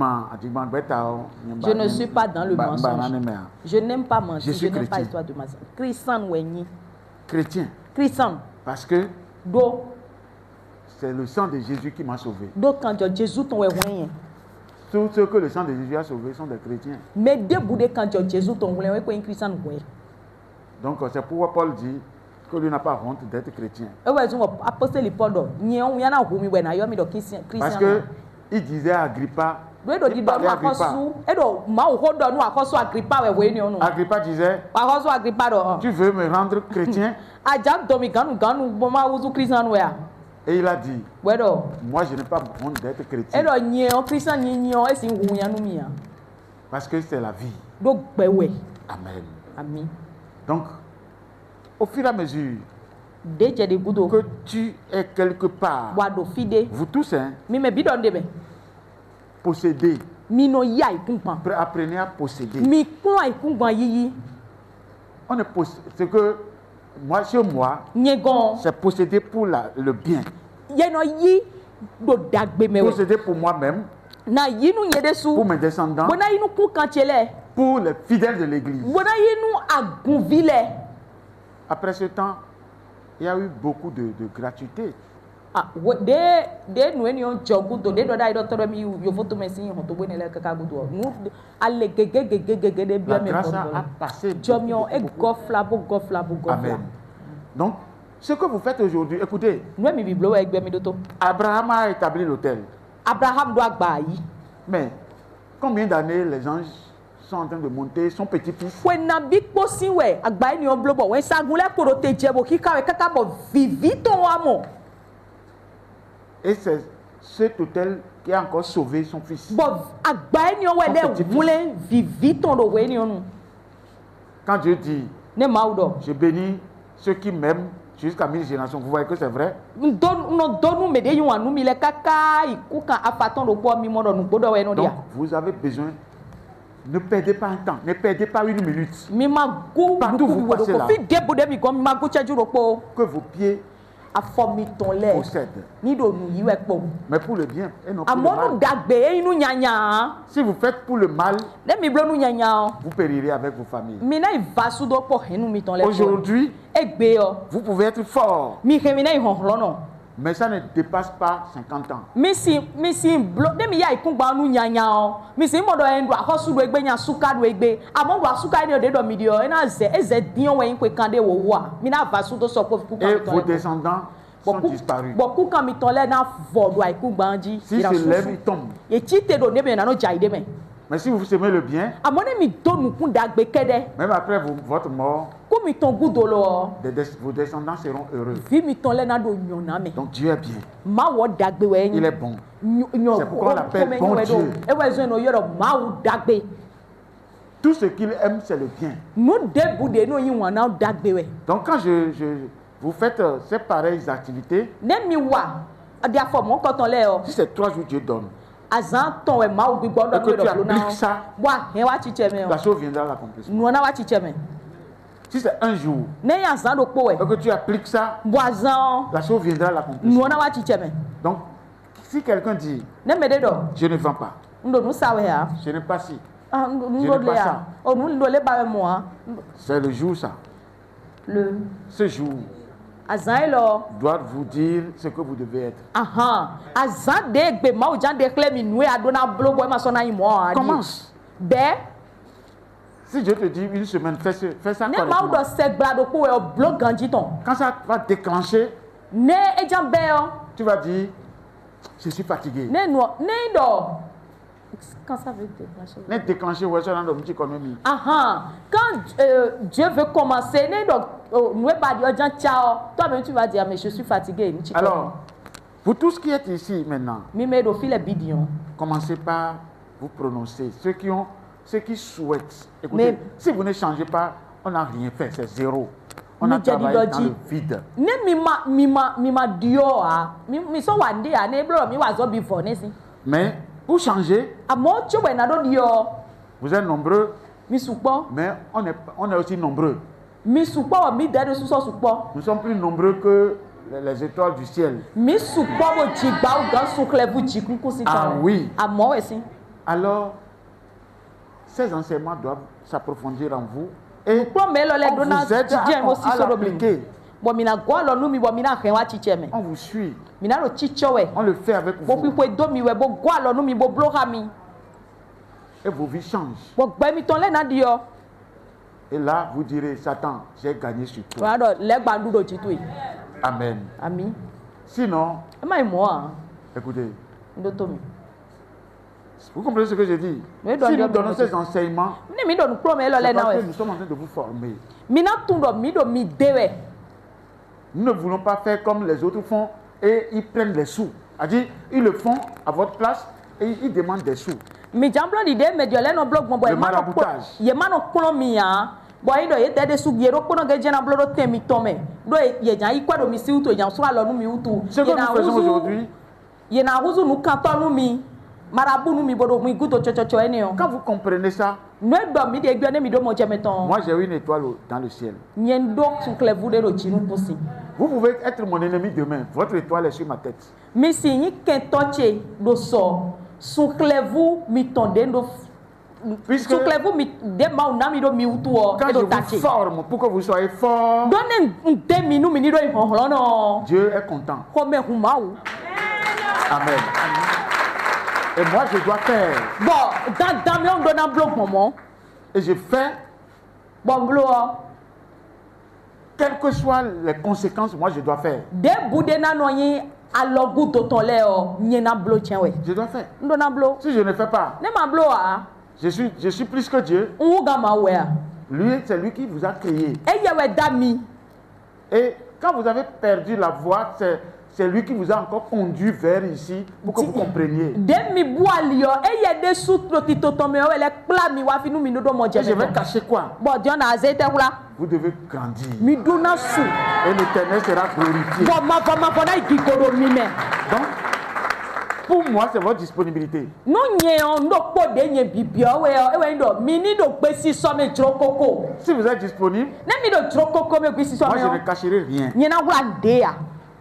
ne suis pas dans le mensonge. Je n'aime pas mentir. Je n'aime pas l'histoire de mensonge. Christian Wenyi. Chrétien. Christian. Parce que Do. c'est le sang de Jésus qui m'a sauvé. Do quand Jésus ton wenyi. Tous ceux que le sang de Jésus a sauvé sont des chrétiens. Mais debout de quand Jésus ton wenyi ko Christian wenyi. Donc c'est pourquoi Paul dit que lui n'a pas honte d'être chrétien. Ewe zungo apostoli Paul nyen yana humi we na yomi do Christian. Parce que il disait à Agrippa, do di do akosu edo ma o hodo nu akosu Agrippa we ni onu. Agrippa disait, Akosu Agrippa do. tu veux me rendre chrétien? Ajam do mi ganu bo ma wuzu Christian we a. Et il a dit, We do. moi je n'ai pas honte d'être chrétien. Edo nyen o Christian nyen esi hu ya nu mi a. Parce que c'est la vie. Do gbewe. Amen. Amen. Donc, au fur et à mesure Deje de gudo. que tu es quelque part, Wa do fide. vous tous, hein, Mi me bidon debe. possédez, Mi no ya ikunpan. apprenez à posséder. Mi kun ikunpan yiyi. On est ce que moi, chez moi, Nyegon. c'est posséder pour le bien. Ye no yi do dagbe mewe. Posséder pour moi-même, Na yinu yede su. pour mes descendants, Bona yinu ku kanchele. pour les fidèles de l'église. Bona yinu agunvile. Après ce temps, il y a eu beaucoup de gratuité. Ah, de nu eni on jogu do de do dai do toro mi yo foto me sin ho to bo ne le kaka gudu. Nu ale gege de La bia me grâce ko. a passé. Jomion e gofla bo. Amen. Donc, ce que vous faites aujourd'hui, écoutez, Nu mi biblo egbe mi do to. Abraham a établi l'autel. Abraham do agba yi. Mais combien d'années les anges sont en train de monter son petit-fils? When na big posi we agba ni on blobo when sagule koro te jebo kika we kaka bo vivito amo. Et c'est cet autel qui a encore sauvé son fils. Bo agba ni on we le mule vivito do we ni onu. Quand Dieu dit, Ne maudo. je bénis ceux qui m'aiment jusqu'à 1000 générations, vous voyez que c'est vrai? Donu me de yu anu mi le kaka ikuka afaton do po mi mo do nu gbodo we no Donc, dia. vous avez besoin, ne perdez pas un temps, ne perdez pas une minute. Mi ma go Partout vous du passez ko là. fi debo de mi ko mi ma go cheju ro po Que vos pieds afomi ton le possèdent, ni do nu yi we po. mais pour le bien et non pour le Amonu mal. dagbe inu nyanya. Si vous faites pour le mal, Ne mi blo nu nyanya. vous périrez avec vos familles. Mina ivasu do po henu mi ton le. Aujourd'hui, Egbe yo. vous pouvez être fort, Mi khemina ihonhlo no. mais ça ne dépasse pas 50 ans. Misi blo de mi ya ikungba nu nyanya o. Misi mo do endu ahosu do egbe nya suka do egbe. Amo do asuka ni o de do mi dio. Ena eze dion we npe kande wo wa. Mina vasu do so ko ku Et vos descendants sont disparus. Boku kan mi ton le na vodo ikungba nji. Si se lève, il tombe. E chite do ne be na no jaide me. Mais si vous semez le bien, Amone mi do nu kun dagbe kede. même après votre mort, Ku mi ton gudolo. vos descendants seront heureux. Vi mi ton le na do nyona me. Donc Dieu est bien. Ma wo dagbe we Il est bon. C'est pourquoi on l'appelle bon Dieu. Ewe zo no yoro ma wo dagbe. Tout ce qu'il aime, c'est le bien. Nu debu de no yin wana dagbe we. Donc quand vous faites ces pareilles activités, Ne mi wa adi afọ mo ko ton le o. si c'est 3 jours Dieu donne, Azan ton we ma wo gbigbo do et que mi tu do na. appliques ça, Wa he wa chiche me la o. chose viendra à l'accomplissement. Nu na wa chiche me. Si c'est un jour, Ne yan zan do po we. et que tu appliques ça, Wa zan la chose viendra à nu l'accomplissement. na wa chiche me. Donc, si quelqu'un dit, Ne me de do. je ne vends pas, Ndo nu sa we ha. je n'ai pas si, Ah Je nu n'ai do pas le ça. ya. O nu ndo le ba mo ha. c'est le jour ça. Le Ce jour azan elo. doit vous dire ce que vous devez être. Aha, azan de gbe ma o jan de kle mi nu e adona blobo e ma so na yin mo adi. Commence. Be Si Dieu te dit une semaine, fais ça ne ma o correctement. do se gba do po e o blog ganji ton. Quand ça va déclencher, Ne e jan be o. tu vas dire, je suis fatigué. Ne no ne do. Quand ça veut déclencher. Ne déclencher, ouais, ça dans le petit économie. Aha, quand Dieu veut commencer, ne do nou e ba di o jan chao. Toi-même tu vas dire mais je suis fatigué ni chi. Alors, vous tous qui êtes ici maintenant, mi me do file bidion. commencez par vous prononcer. Ceux qui souhaitent. Écoutez, Mais- si vous ne changez pas, on n'a rien fait, c'est zéro. On Mais a j'ai dit travaillé dans Dodgy. le vide. Ne mi ma dio a. Mi so wande a ne blo mi wa zo before ne si. Mais pour changer, Amo chu we na do dio. vous êtes nombreux, Mi supo. mais on est aussi nombreux. Mi supo wa mi dade su so supo. Nous sommes plus nombreux que les étoiles du ciel. Mi supo bo jigba o gan su klevu jikun ku si Ah oui. Amo we si. Alors, ces enseignements doivent s'approfondir en vous et Pro me lo le on do na vous aide jije mo si à so do mi. l'appliquer. Bo mi na go lo nu mi bo mi na hen wa chiche me. On vous suit, Mi na ro chicho we. on le fait avec Bo vous pipo do mi we bo go lo nu mi bo blow ha mi. et vos vies changent. Bo gbe mi ton le na dio. Et là, vous direz, Satan, j'ai gagné sur toi. wa do le gbandu do titui Amen. ami Sinon, e mai mo a écoutez, ndo to mi vous comprenez ce que je dis? Mais Si dans nous donnons ces enseignements, ne mi do nu pro me lo le c'est na parce we que nous sommes en train de vous former. mi na tun do mi do mi dewe Nous ne voulons pas faire comme les autres font et ils prennent les sous. C'est-à-dire, ils le font à votre place et ils demandent des sous. mi jamblo di de me dio le no blog mo boy Le maraboutage. ye ma no klo mi ya boy do ye te de su giero ko no ge jena blo do temi tome do ye jan yi kwa do mi si uto jan so alo nu mi utu Ce que nous faisons aujourd'hui, ye na huzu nu kanto nu mi marabu nu mi bodo mi guto chochocho ene o quand vous comprenez ça, no do mi de gbe ne mi do mo jemeton moi j'ai une étoile dans le ciel. nyen do su klevu de do chinu pusi Vous pouvez être mon ennemi demain. Votre étoile est sur ma tête. mi si yi kentoche do so su klevu mi tonde do Puisque su klevu mi de ma na mi do mi utu o quand e je do vous tache forme pour que vous soyez fort, do ne de mi nu mi ni do ihonholo no Dieu est content. ko me hu mawu Amen. Et moi, je dois faire. bon dan mi on do na blog momo Et je fais, bon blo o quelles que soient les conséquences, moi, je dois faire. de bude na no yin alogu to ton le o nyen na blo chen we Je dois faire. ndo na blo Si je ne fais pas, ne ma blo a je suis plus que Dieu. nwu ga ma we a Lui, c'est lui qui vous a créé. e ye we da mi Et quand vous avez perdu la voie, c'est lui qui vous a encore conduit vers ici pour que vous compreniez. de mi bu ali o e ye de su to ti to ton me o le kla mi wa fi nu mi no do mo je Et je vais me cacher quoi? bon dion na azete hula Vous devez grandir. mi do na su Et l'Éternel sera glorifié. bon ma na igikodo mi me Donc, pour moi, c'est votre disponibilité. nu nye o ndo po de nye bibio we o e we ndo mi ni do gbe si so me jro koko Si vous êtes disponible, ne mi do jro koko me gbe si so moi, me je o ne cacherai rien. nye na hula de ya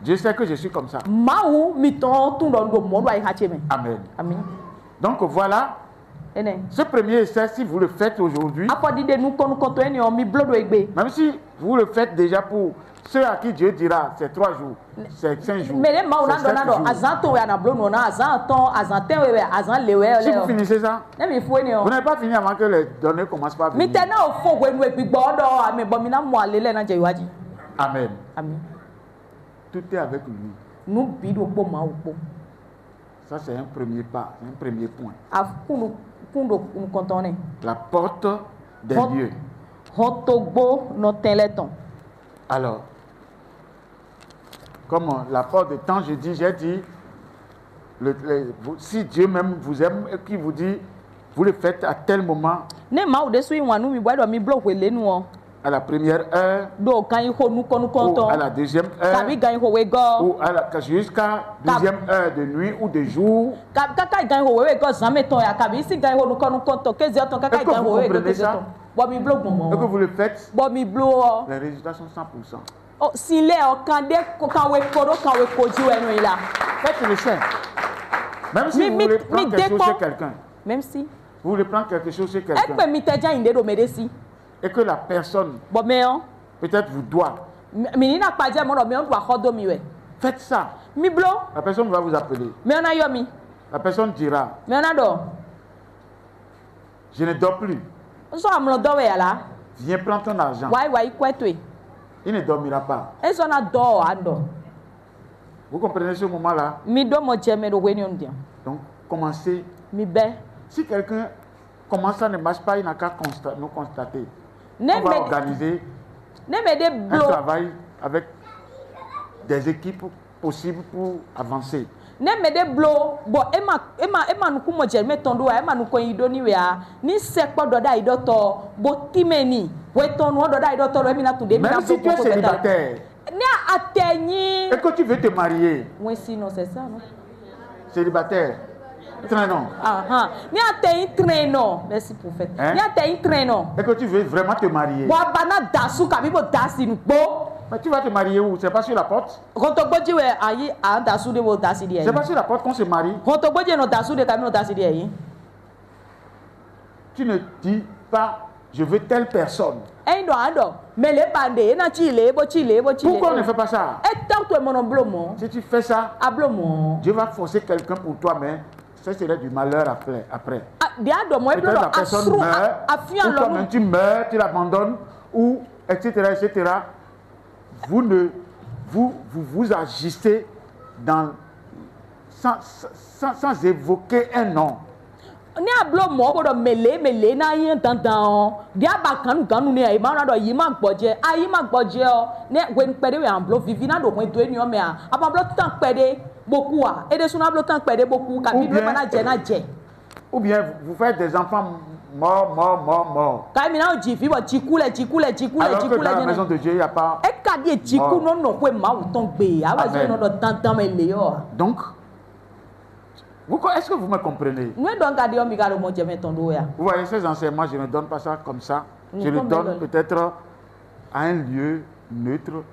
Je sais que je suis comme ça. mawu mi ton tun do ndo mo do ai ha che me Amen. amen Donc, voilà. ene Ce premier essai, si vous le faites aujourd'hui, afọdi de nu konto eni o mi blodo egbe même si vous le faites déjà pour ceux à qui Dieu dira, c'est 3 jours, c'est 5 jours, mele ma una c'est do na 7 do jours. azan to ya na blodo na azan ton azan ten we azan lewe Si le vous o finissez ça, ne mi fu eni o vous n'avez pas fini avant que les données commencent par mi venir. te na o fo we nu egbigbo do ami bo mi na mo alele na je iwaji Amen. amen Tout est avec lui. nu bi do po ma o po Ça, c'est un premier pas, un premier point. afunu kundo nu kontone La porte des lieux. hotogbo no teleton Alors, comme la porte des temps, j'ai dit, si Dieu même vous aime et qu'il vous dit, vous le faites à tel moment, ne ma o de su iwan nu mi bo do mi blo we le nu o à la première heure, do kan ho nu ou konto à la deuxième heure, tabi gan ho we go ou jusqu'à deuxième heure de nuit ou de jour. kaka gan ho we go zame ton ya kabi si gan ho nu konto kezi ton kaka Est-ce que gan vous ho we go comprenez kezi ça? ton bo mi blo Et que gbon vous le faites, bo mi blo o les résultats sont 100%. o sile o kan de ko kan we koji we nu ila Faites le saint. Même si Mi- vous mi- voulez mi prendre quelque chose dépend. chez quelqu'un, même si vous voulez prendre quelque chose chez e quelqu'un, pe mi te jan inde do medesi et que la personne bo me o peut-être vous doit, mi ni na pa je mo do me on do ahodo mi we faites ça. mi blo La personne va vous appeler. me ona yo mi La personne dira, me ona do je ne dors plus. so amlo do we ala Viens prendre ton argent. wai kwetwe Il ne dormira pas. e so na do ando Vous comprenez ce moment-là? mi do mo je me do we ni on dia Donc, commencez. mi be Si quelqu'un commence, ça ne marche pas, il n'a qu'à nous constater. ne On va me organiser ne me de un blo travail avec des équipes possibles pour avancer. ne me de blo bo ema nu ku mo je me ton do ema nu ko yido ni we a ni se po do da ido to bo timeni we ton no do da ido to mi na tunde mi na Même si tu es célibataire ni atenyi et que tu veux te marier, oui si non c'est ça non célibataire, très non, aha ni atenyi traîno merci prophète Hein? ni atenyi traîno et que tu veux vraiment te marier, bo bana dasu ka bi bo dasi nu gbo mais tu vas te marier où? C'est pas sur la porte? Roto gboji we ayi a dasu de bo dasi de C'est yi pas sur la porte qu'on se marie? Roto gboji no dasu de ka mi no dasi de yi Tu ne dis pas, je veux telle personne. e ndo ando mele bande na chile bo chile bo chile Pourquoi on ne fait pas ça? e tant to mo no blo mo Si tu fais ça, ablo mo Dieu va forcer quelqu'un pour toi, mais ce serait du malheur après. dia do mo Peut-être la personne meurt, ou toi-même tu meurs, tu l'abandonnes, ou etc. Vous agissez sans évoquer un nom. Ni ablo mo bodo mele na yin dandan dia ba kanu ni e ma na do yi ma gboje ayi ma gboje o ne wen pede we amblo vivi na do wen to eni o me a ablo tan pede boku a ede suna ablo tan pede boku ka bi do na je ou bien vous faites des enfants morts. Ka mi na o ji fi bo jikule alors que dans la maison de Dieu il y a pas e ka di jiku no kwe ma o ton gbe a wa so no do dandan mele o donc est-ce que vous me comprenez? Vous voyez, ces enseignements, je ne donne pas ça comme ça. Je le donne peut-être à un lieu neutre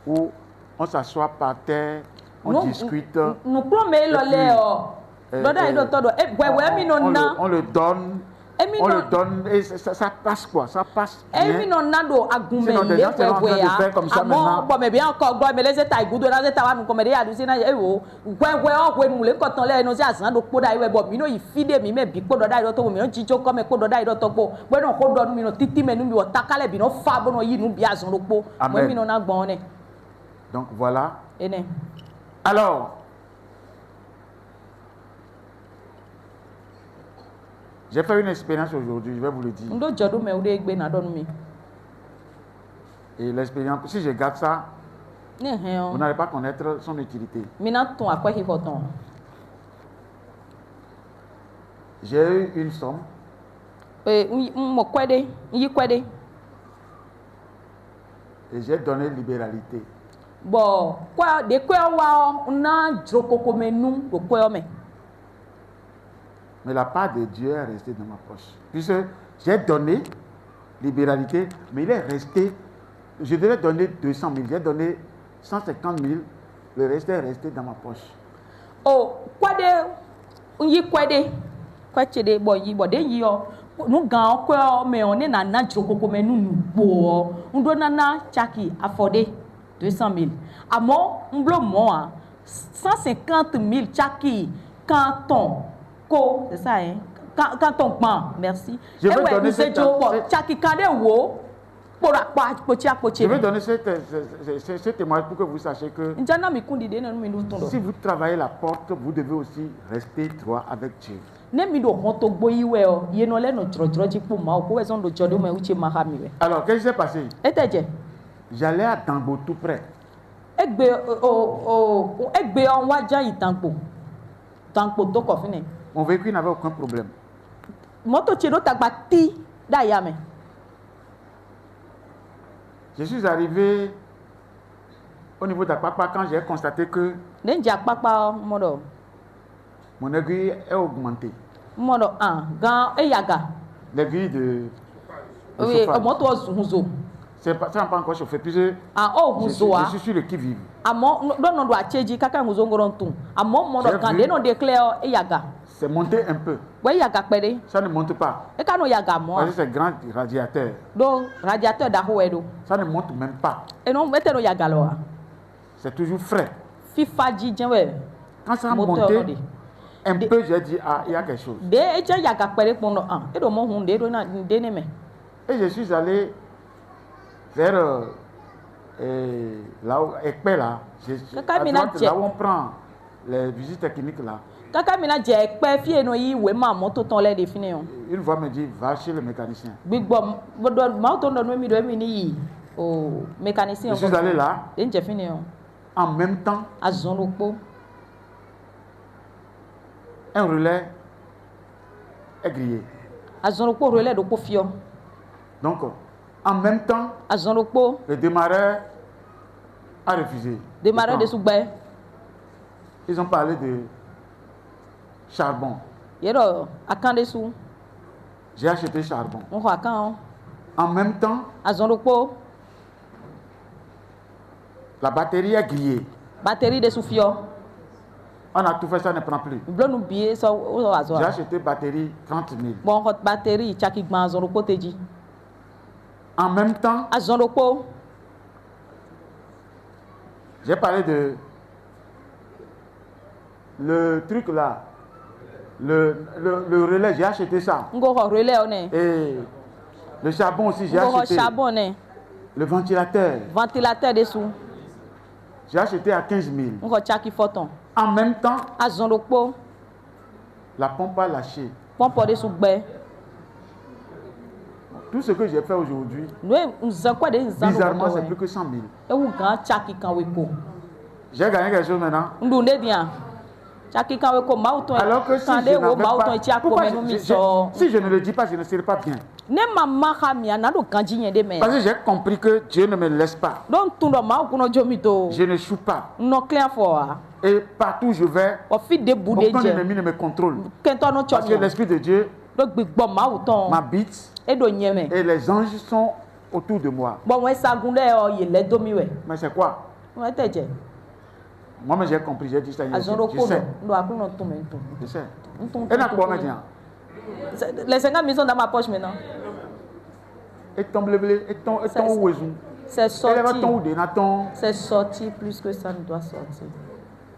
où on s'assoit par terre, on discute. On le donne. Et ça passe quoi? Ça passe bien. Sinon, des gens sont en train de faire comme ça maintenant. Amen. Donc voilà. Alors, j'ai fait une expérience aujourd'hui, je vais vous le dire. Et l'expérience, si je garde ça, vous n'allez pas connaître son utilité. J'ai eu une somme. Et j'ai donné libéralité. Mais la part de Dieu est restée dans ma poche. Puisque j'ai donné libéralité, mais il est resté. Je devais donner 200 000, j'ai donné 150 000, le reste est resté dans ma poche. Oh, quoi de nous gagnons quoi, mais on est dans un joko, mais nous bois. On doit nana chaki affordé 200 000. À moi, on bloque moi 150 000 chaki canton. C'est ça, hein? Quand on prend, merci. Je vais donner Je vais donner ce témoignage pour que vous sachiez que si vous travaillez la porte, vous devez aussi rester droit avec Dieu. Alors, qu'est-ce qui s'est passé? J'allais à Tango tout près. Mon véhicule n'avait aucun problème. Je suis arrivé au niveau d'Akpakpa quand j'ai constaté que mon aiguille est augmentée. L'aiguille de chauffage. Ça n'a pas encore chauffé, puisque je suis sur le qui-vive. C'est monté un peu. Ça ne monte pas. Parce que c'est grand radiateur. Ça ne monte même pas. C'est toujours frais. Quand ça a monté un peu, j'ai dit, ah, il y a quelque chose. Et je suis allé vers là où Ekpe là, là où on prend les visites techniques là. Une voix me dit, va chez le mécanicien. Je suis allé là. En même temps, un relais est grillé. Donc, en même temps, le démarreur a refusé. Ils ont parlé de charbon. J'ai acheté charbon. En même temps, la batterie est grillée. On a tout fait, ça ne prend plus. J'ai acheté batterie 30 000. En même temps, j'ai parlé de le truc là, Le relais, j'ai acheté ça. Ngo ho relais one. Et le charbon aussi, j'ai Ngo ho acheté. charbon ne. Le ventilateur, Ventilateur dessous. j'ai acheté à 15 000. Ngo chaki photon. En même temps, Azon lokpo. la pompe a lâché. Pompo dessous gbe. Tout ce que j'ai fait aujourd'hui, Nous nzan quoi de nzan. bizarrement, c'est plus que 100 000. E wu gan chaki kan weko. J'ai gagné quelque chose maintenant. Ndunde dia. Chaki kan weko ma uton. Alors que si je Kande wo n'avais ma uton pas... ti Pourquoi akome no mi so. si je ne le dis pas, je ne serai pas bien. Ne mama ha mi anado ganji yen de me. Parce que j'ai compris que Dieu ne me laisse pas. Don tundo ma kuno jomi to. Je ne suis pas. No clear for. Et partout où je vais, O fi de bude aucun je. ennemi ne me contrôle. Kento no Parce que chomi. l'Esprit de Dieu Do gbigbo ma uton. m'habite E do nyeme. et les anges sont autour de moi. Bon we sagunde o ye le domi we. Mais c'est quoi? Wọ́n tẹ̀jẹ̀. Moi, j'ai compris, j'ai dit ça. Azɔrɔ Je ko sais. dɔ ndo akuno tó mɛ tó. Je sais. Ntun Et dans quoi maintenant? Les 50 000 sont dans ma poche maintenant. Et ton blé, et ton ouezou. C'est Et les sorti. ton ou des natons. C'est sorti plus que ça ne doit sortir.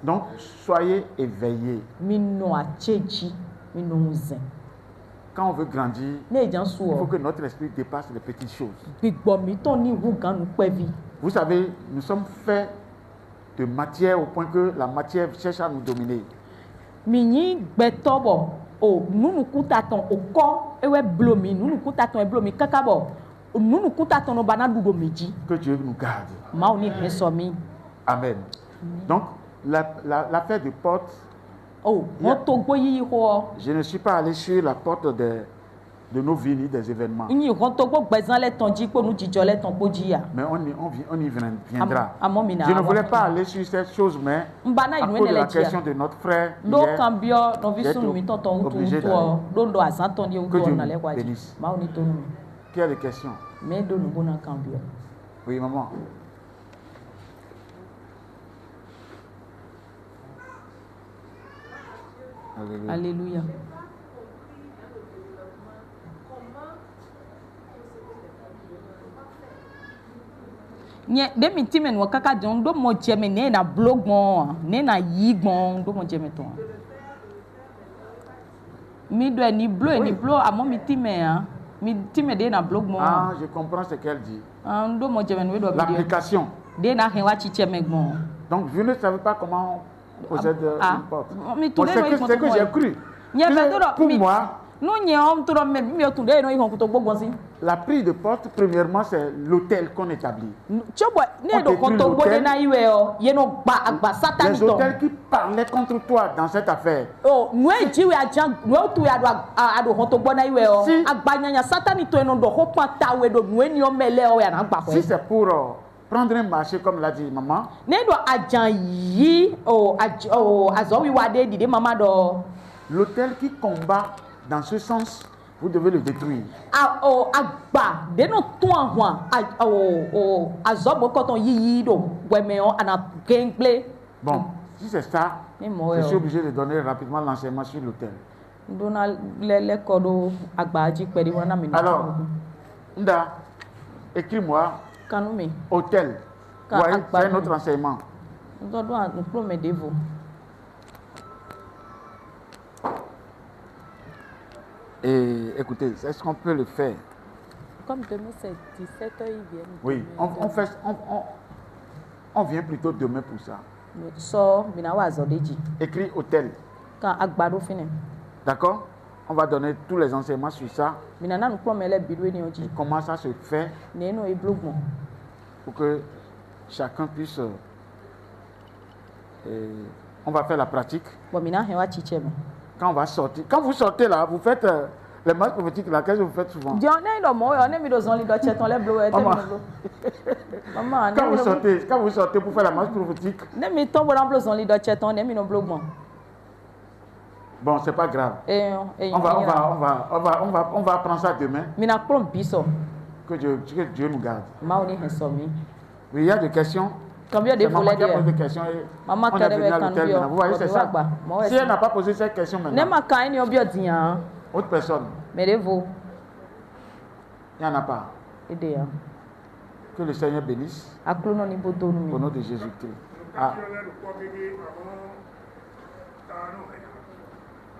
Donc, soyez éveillés. Mino a tcheji, mino mouzen. Quand on veut grandir, Ne jan sou il faut o. que notre esprit dépasse les petites choses. Gbigbo mi ton ni wu gan nu pɛvi. Vous savez, nous sommes faits de matière au point que la matière cherche à nous dominer. Mi nyi gbɛtɔ bɔ o nunuku tatɔn o kɔ ewɛ blo mi nunuku tatɔn e blo mi kaka bɔ nunuku tatɔn no bana dudo mi dzi. Que Dieu nous garde. Maaw ni hɛn sɔ mi. Amen. Donc, l'affaire de porte, O wọn to gbɔ yiyi xɔ. je ne suis pas allé sur la porte de nos vies ni des événements. Nyi hɔn to gbɔ gbɛzan lɛ tɔn dzi kpo nu dzidzɔ lɛ tɔn kpo dzi ya. Mais on y viendra. Amɔ mi na. Je ne voulais pas aller sur cette chose, mais Mbana à yi nu cause de ne la lɛ dzia. question de notre frère, Do hier, kan biɔ nɔvi j'ai sunu mi été tɔntɔn wutu obligé wutu ɔ do do azãtɔn di wutu Que Dieu ɔ nalɛ nous wa dzi. bénisse. Maaw ni tonu mi. qui a des questions? Mɛ do nugo na kan biɔ. Oui, maman. Alléluia. Alléluia. Nye de mi ti mɛ nu kaka dɔn do mɔ jɛmɛ ne na blo gbɔn ne na yi gbɔn do mɔ jɛmɛ tɔn. Mi do ni blo ni blo amɔ mi ti mɛ ya mi ti mɛ de na blo gbɔn. Ah, je comprends ce qu'elle dit. Do mɔ jɛmɛ nu do bi de. L'application. De na hɛn wa tsi tsɛ mɛ gbɔn. Donc, vous ne savez pas comment on possède une porte. Mi Bon, tu de c'est no que, ikɔn c'est to que j'ai mɔ. cru. Nye bɛ to dɔ Pour mi. moi, Nu nye ɔm to dɔ mɛ mi tu de no ikɔn kuto gbɔgbɔn si. la prise de porte, premièrement, c'est l'hôtel qu'on établit. Tsobo ne do kɔntɔ gbɔ de na yi wɛ ɔ yeno gba agba satani Les tɔ. hôtels qui parlaient contre toi dans cette affaire. O nue dziwe adza nue tu ya do ado kɔntɔ gbɔ na yi wɛ ɔ Si. agbanyanya satani tɔ yen do xɔ kpa ta wɛ do nue ni ɔmɛ lɛ ɔ yana gba Si xɔ. c'est pour prendre un marché, comme l'a dit maman, Ne do adza yi o azɔwi wa de dide mama dɔ l'hôtel qui combat dans ce sens, vous devez le détruire. agba de no tún ahun azɔgbɔ kɔtɔn yiyi do wɛmɛ ɔ ana gɛngble. Bon, si c'est ça, Ne mɔ je suis wɛ ɔ. obligé de donner rapidement l'enseignement sur l'hôtel. Dona lɛ kɔ do agba dzi kpɛ di wɔn na mi na. Alors, Nda, écris-moi Kanu mi. hôtel. Ka Voyez, akpa c'est mi. notre enseignement. Ntɔ do nukplo mɛ de vo. Et écoutez, est-ce qu'on peut le faire? Comme demain c'est 17h, ils viennent. Oui, on vient plutôt demain pour ça. Sɔ mina wa azɔ de dzi. Écris hôtel. Kan agba do fi ne. D'accord? On va donner tous les enseignements sur ça. Mina na nukplo mɛ lɛ bi do eni o Et dzi. comment ça se fait Ne no eblo gbɔn. pour que chacun puisse... on va faire la pratique. Bɔn mina hɛn wa tsi tsɛ mɛ. Quand on va sortir, quand vous sortez là, vous faites les marches prophétiques là, qu'est-ce que vous faites souvent? Diɔ ne yi dɔ mɔ yɔ ne mi do zɔnli dɔ tsɛ tɔn lɛ blo yɛ tɛ mi Maman. blo. Mama Quand vous sortez pour faire la marche prophétique, ne mi tɔn bɔ na blo zɔnli dɔ tsɛ tɔn ne mi no blo gbɔn. bon, c'est pas grave. Eyi On va apprendre ça demain. Mina kplɔ bi sɔ. Que Dieu nous garde. Maaw ni hɛn sɔ mi. Oui, il y a des questions. Kanbiɔ de C'est fo maman lɛ qui a de posé des yɛ. questions et Maman on est kɛrɛ venu bɛ à kanu l'hôtel biɔ. maintenant. Vous voyez, c'est Ɔdi wa ça. gba. Mɔ Si elle wɛ n'a pas posé cette question si. Ne maintenant, ma kan ni o biɔ diyan. autre personne, Mɛ de vo. il n'y en a pas. E de yan. Que le Seigneur bénisse Aklono ni bo donu mi. au nom de Jésus-Christ. Ah,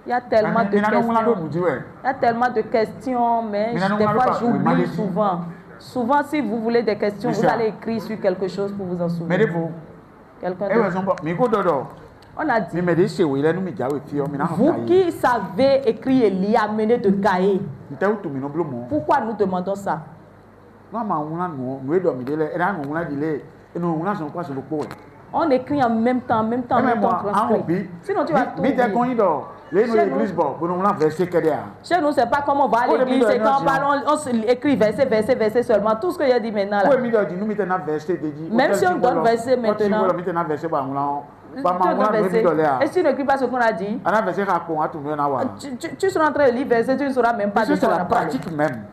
Il y a tellement de questions. Il Il y a tellement de questions, mais des fois j'oublie souvent. Souvent, si vous voulez des questions, vous allez écrire sur quelque chose pour vous en souvenir. Quelqu'un d'autre. On a dit, vous qui savez écrire et lire, amenez de cahiers. Pourquoi nous demandons ça? On écrit en même temps, transcrit. Sinon, tu vas tout oublier. Chez nous, c'est pas comme on va à l'église, c'est quand on écrit verset seulement. Tout ce que j'ai dit maintenant là. Même si on donne verset maintenant. Et si tu n'écris pas ce qu'on a dit, tu seras en train de lire verset, tu ne sauras même pas de quoi on a parlé.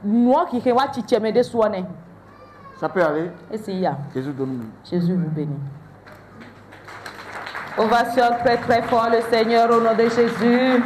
Moi qui vois Tchitchemé de Soane. Ça peut aller. Et s'il y a. Jésus donne-nous. Jésus vous bénit. Ovation très très fort le Seigneur au nom de Jésus.